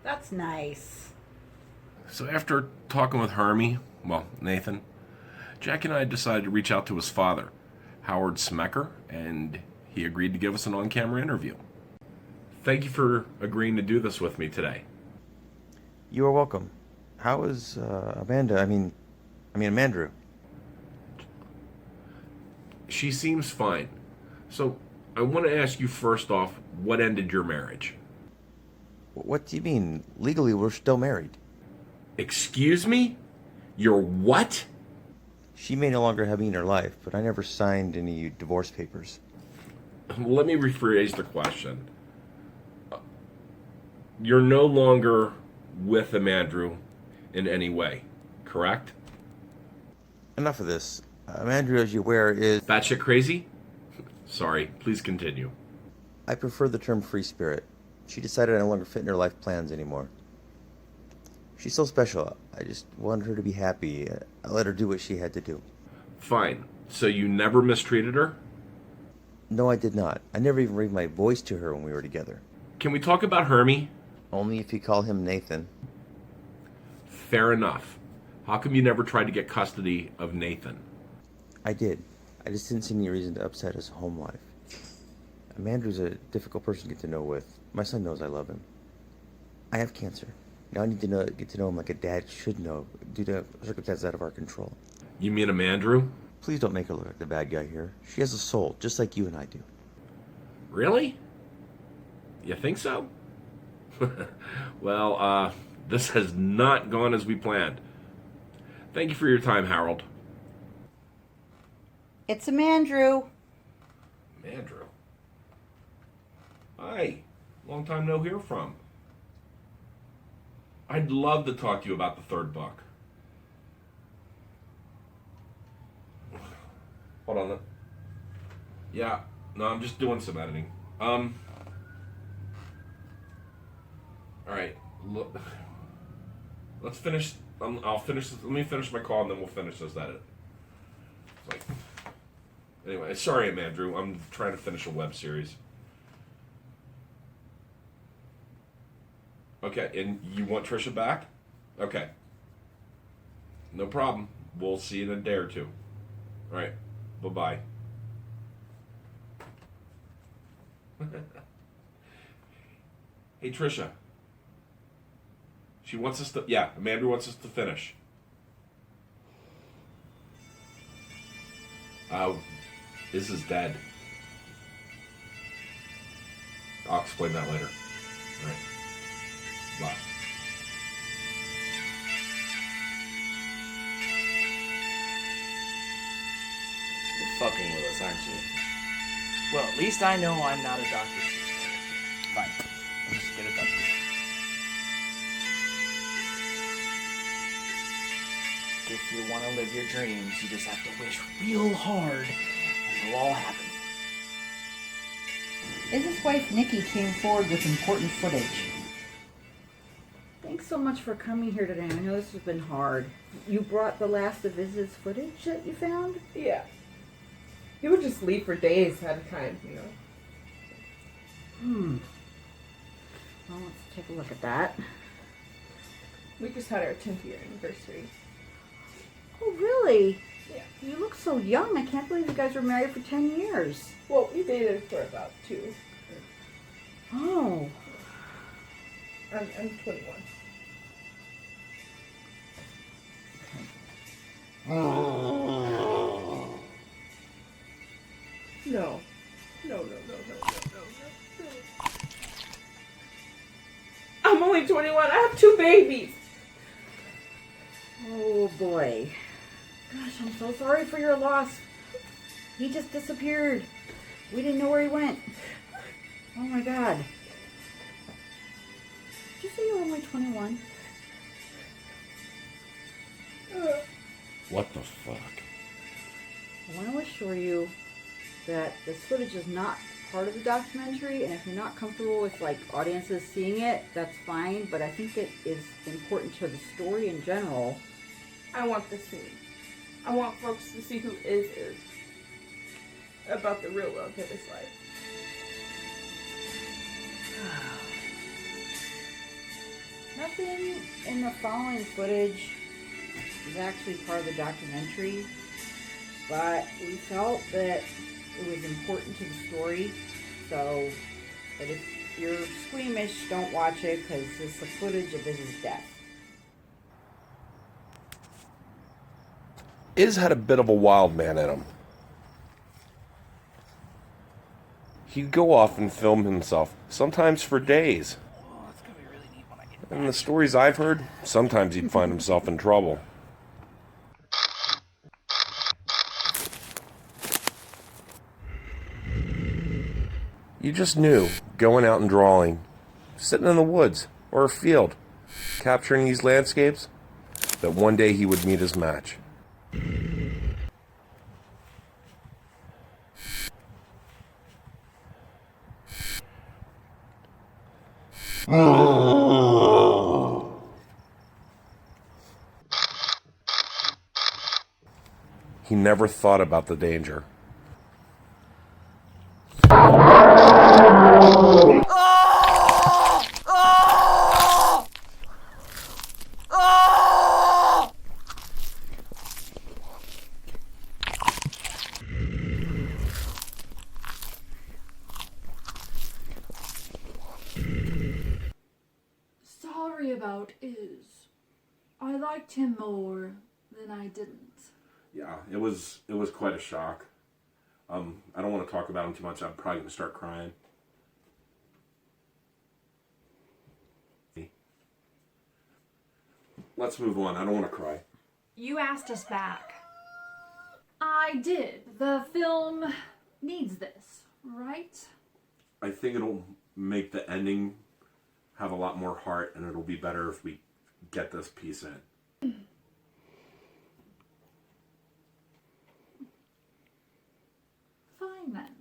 That's nice.
So after talking with Hermie, well, Nathan, Jack and I decided to reach out to his father, Howard Smecker, and he agreed to give us an on-camera interview. Thank you for agreeing to do this with me today.
You are welcome. How is Amanda? I mean, Amandrew.
She seems fine. So I want to ask you first off, what ended your marriage?
What do you mean? Legally, we're still married.
Excuse me? You're what?
She may no longer have me in her life, but I never signed any divorce papers.
Let me rephrase the question. You're no longer with Amandrew in any way, correct?
Enough of this. Amandrew, as you're aware, is...
Batshit crazy? Sorry, please continue.
I prefer the term free spirit. She decided I no longer fit in her life plans anymore. She's so special. I just wanted her to be happy. I let her do what she had to do.
Fine. So you never mistreated her?
No, I did not. I never even raised my voice to her when we were together.
Can we talk about Hermie?
Only if you call him Nathan.
Fair enough. How come you never tried to get custody of Nathan?
I did. I just didn't see any reason to upset his home life. Amandrew's a difficult person to get to know with. My son knows I love him. I have cancer. Now I need to get to know him like a dad should know, due to circumstances out of our control.
You mean Amandrew?
Please don't make her look like the bad guy here. She has a soul, just like you and I do.
Really? You think so? Well, this has not gone as we planned. Thank you for your time, Harold.
It's Amandrew.
Amandrew? Hi. Long time no hear from. I'd love to talk to you about the third book. Hold on. Yeah, no, I'm just doing some editing. Alright, look. Let's finish. I'll finish. Let me finish my call and then we'll finish this edit. Anyway, sorry, Amandrew. I'm trying to finish a web series. Okay, and you want Trisha back? Okay. No problem. We'll see you in a day or two. All right. Bye-bye. Hey, Trisha. She wants us to... Yeah, Amanda wants us to finish. This is dead. I'll explain that later. All right. Bye.
You're fucking with us, aren't you? Well, at least I know I'm not a Dr. Seuss. Fine. Let's just get it done. If you want to live your dreams, you just have to wish real hard, and it'll all happen.
Iz's wife Nikki came forward with important footage. Thanks so much for coming here today. I know this has been hard. You brought the last of Iz's footage that you found?
Yeah. He would just leave for days at a time, you know.
Well, let's take a look at that.
We just had our 10th year anniversary.
Oh, really?
Yeah.
You look so young. I can't believe you guys were married for 10 years.
Well, we dated for about 2.
Oh.
I'm 21.
Oh.
No. No. I'm only 21. I have 2 babies.
Oh boy. Gosh, I'm so sorry for your loss. He just disappeared. We didn't know where he went. Oh my god. Did you say you were only 21?
What the fuck?
I want to assure you that this footage is not part of the documentary, and if you're not comfortable with like audiences seeing it, that's fine, but I think it is important to the story in general.
I want this scene. I want folks to see who is about the real love of his life.
Nothing in the following footage is actually part of the documentary, but we felt that it was important to the story, so that if you're squeamish, don't watch it, because it's the footage of his death.
Iz had a bit of a wild man in him. He'd go off and film himself, sometimes for days. And the stories I've heard, sometimes he'd find himself in trouble. You just knew, going out and drawing, sitting in the woods or a field, capturing these landscapes, that one day he would meet his match. He never thought about the danger.
Sorry about Iz. I liked him more than I didn't.
Yeah, it was quite a shock. I don't want to talk about him too much. I'm probably going to start crying. Let's move on. I don't want to cry.
You asked us back. I did. The film needs this, right?
I think it'll make the ending have a lot more heart, and it'll be better if we get this piece in.
Fine then.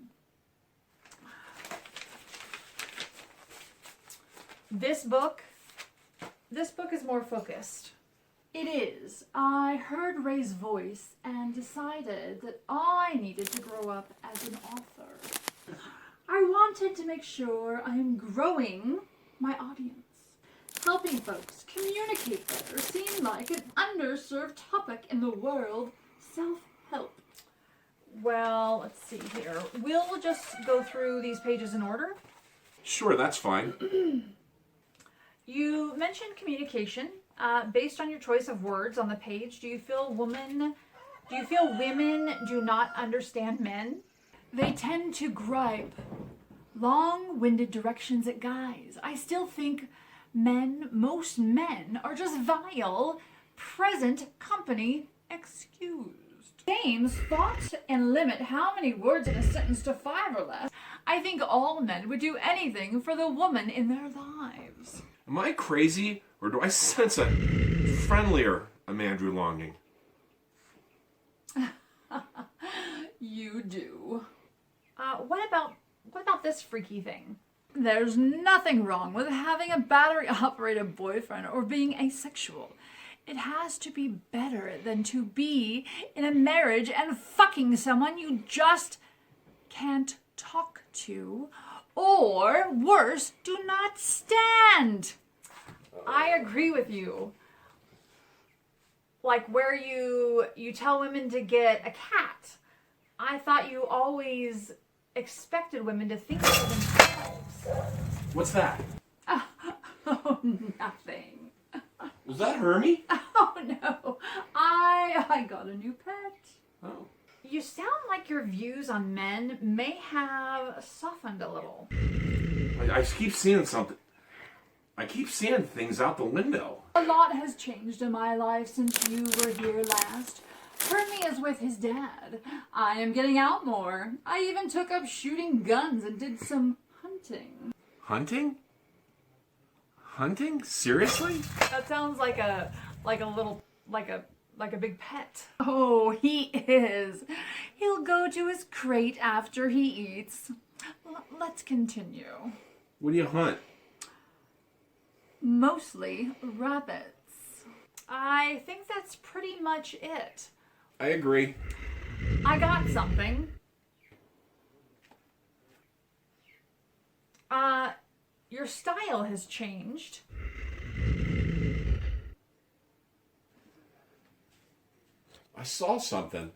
This book is more focused. It is. I heard Ray's voice and decided that I needed to grow up as an author. I wanted to make sure I am growing my audience. Helping folks communicate better seemed like an underserved topic in the world. Self-help. Well, let's see here. We'll just go through these pages in order.
Sure, that's fine.
You mentioned communication. Based on your choice of words on the page, do you feel women do not understand men? They tend to gripe long-winded directions at guys. I still think most men are just vile, present company excused. James thought and limit how many words in a sentence to 5 or less. I think all men would do anything for the woman in their lives.
Am I crazy, or do I sense a friendlier Amandrew longing?
You do. What about this freaky thing? There's nothing wrong with having a battery-operated boyfriend or being asexual. It has to be better than to be in a marriage and fucking someone you just can't talk to, or worse, do not stand. I agree with you. Like where you tell women to get a cat. I thought you always expected women to think for themselves.
What's that?
Oh, nothing.
Was that Hermie?
Oh no, I got a new pet.
Oh.
You sound like your views on men may have softened a little.
I keep seeing something. I keep seeing things out the window.
A lot has changed in my life since you were here last. Hermie is with his dad. I am getting out more. I even took up shooting guns and did some hunting.
Hunting? Hunting? Seriously?
That sounds like a big pet. Oh, he is. He'll go to his crate after he eats. Let's continue.
What do you hunt?
Mostly rabbits. I think that's pretty much it.
I agree.
I got something. Your style has changed.
I saw something.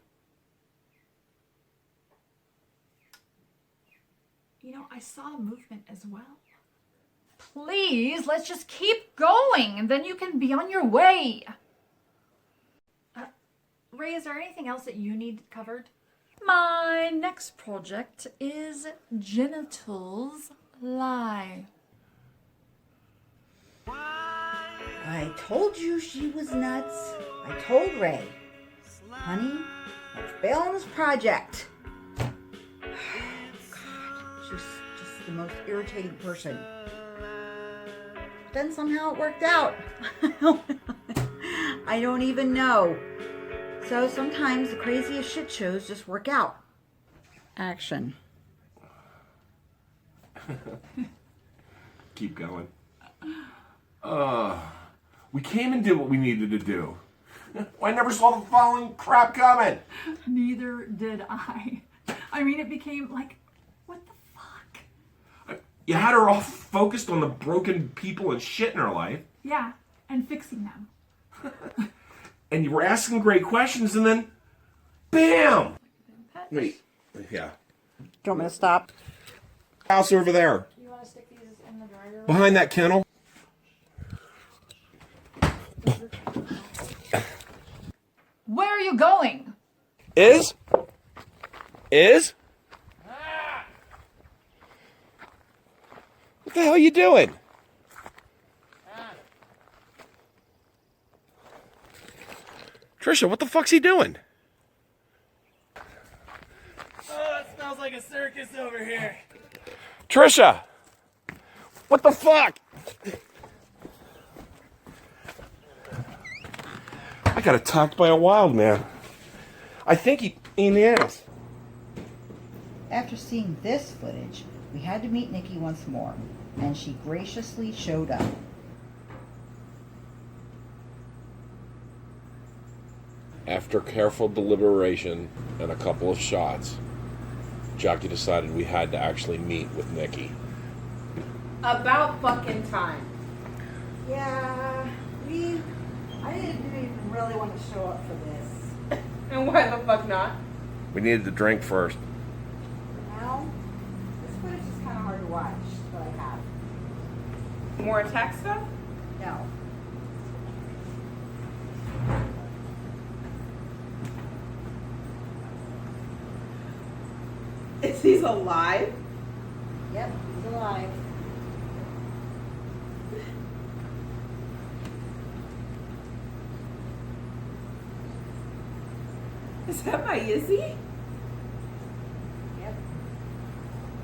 You know, I saw a movement as well. Please, let's just keep going, and then you can be on your way. Ray, is there anything else that you need covered? My next project is Genitals Lie.
I told you she was nuts. I told Ray. Honey, let's bail on this project. God, she's just the most irritating person. But then somehow it worked out. I don't even know. So sometimes the craziest shit shows just work out. Action.
Keep going. We came and did what we needed to do. I never saw the following crap coming.
Neither did I. I mean, it became like, what the fuck?
You had her all focused on the broken people and shit in her life.
Yeah, and fixing them.
And you were asking great questions, and then, BAM! Wait, yeah.
Do you want me to stop?
House over there.
You want to stick these in the dryer?
Behind that kennel.
Where are you going?
Is? What the hell are you doing? Trisha, what the fuck's he doing?
Oh, it smells like a circus over here.
Trisha! What the fuck? I got attacked by a wild man. I think he in the ass.
After seeing this footage, we had to meet Nikki once more, and she graciously showed up.
After careful deliberation and a couple of shots, Jackie decided we had to actually meet with Nikki.
About fucking time.
Yeah, I didn't even really want to show up for this.
And why the fuck not?
We needed to drink first.
Well, this footage is kind of hard to watch, but I have.
More attack stuff?
No.
Is he alive?
Yep, he's alive.
Is that my Izzy?
Yep.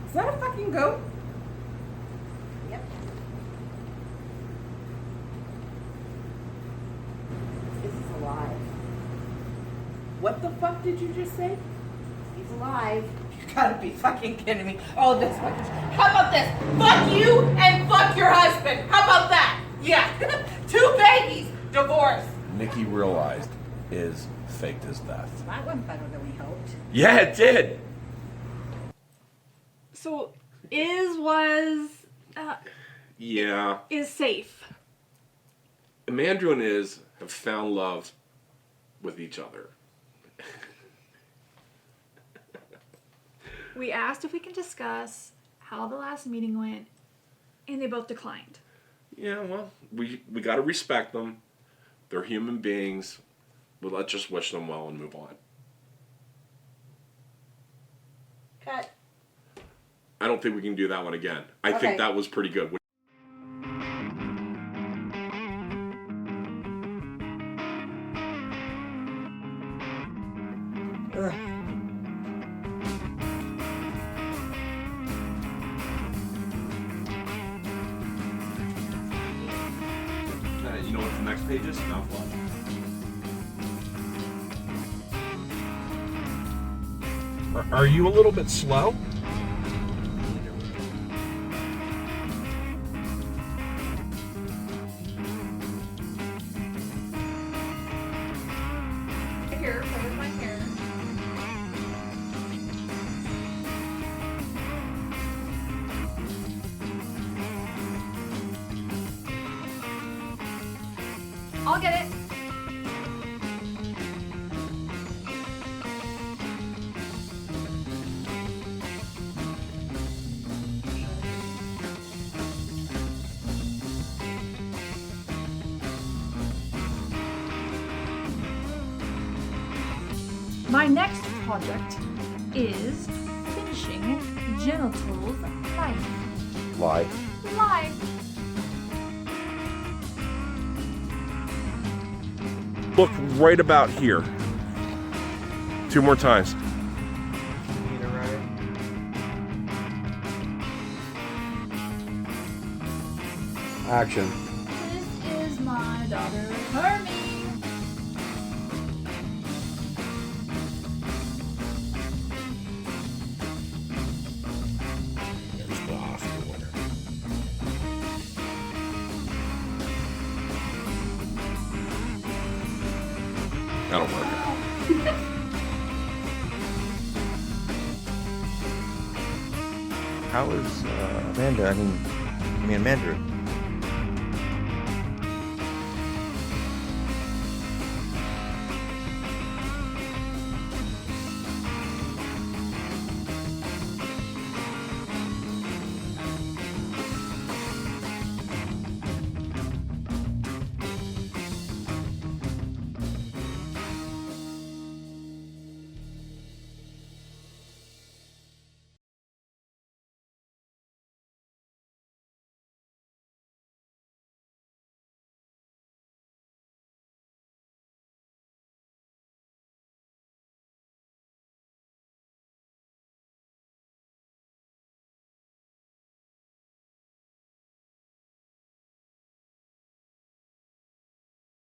Is that a fucking goat?
Yep. This is alive.
What the fuck did you just say?
He's alive.
You gotta be fucking kidding me. Oh, this fucking. How about this? Fuck you and fuck your husband. How about that? Yeah. 2 babies. Divorce.
Nikki realized Iz faked his death.
That went better than we hoped.
Yeah, it did.
So, is
Yeah.
safe.
Amandrew and Iz have found love with each other.
We asked if we can discuss how the last meeting went, and they both declined.
Yeah, well, we got to respect them. They're human beings. But let's just wish them well and move on.
Cut.
I don't think we can do that one again. I
Okay.
think that was pretty good.
Ugh.
You know what the next page is? Mouthwash. Are you a little bit slow?
Here, play with my hair. I'll get it. My next project is finishing Genitals Life.
Lie.
Look right about here. 2 more times.
Action.
This is my daughter, Hermie.
There's the Oscar winner.
That'll work.
How is Amanda? I mean Amanda.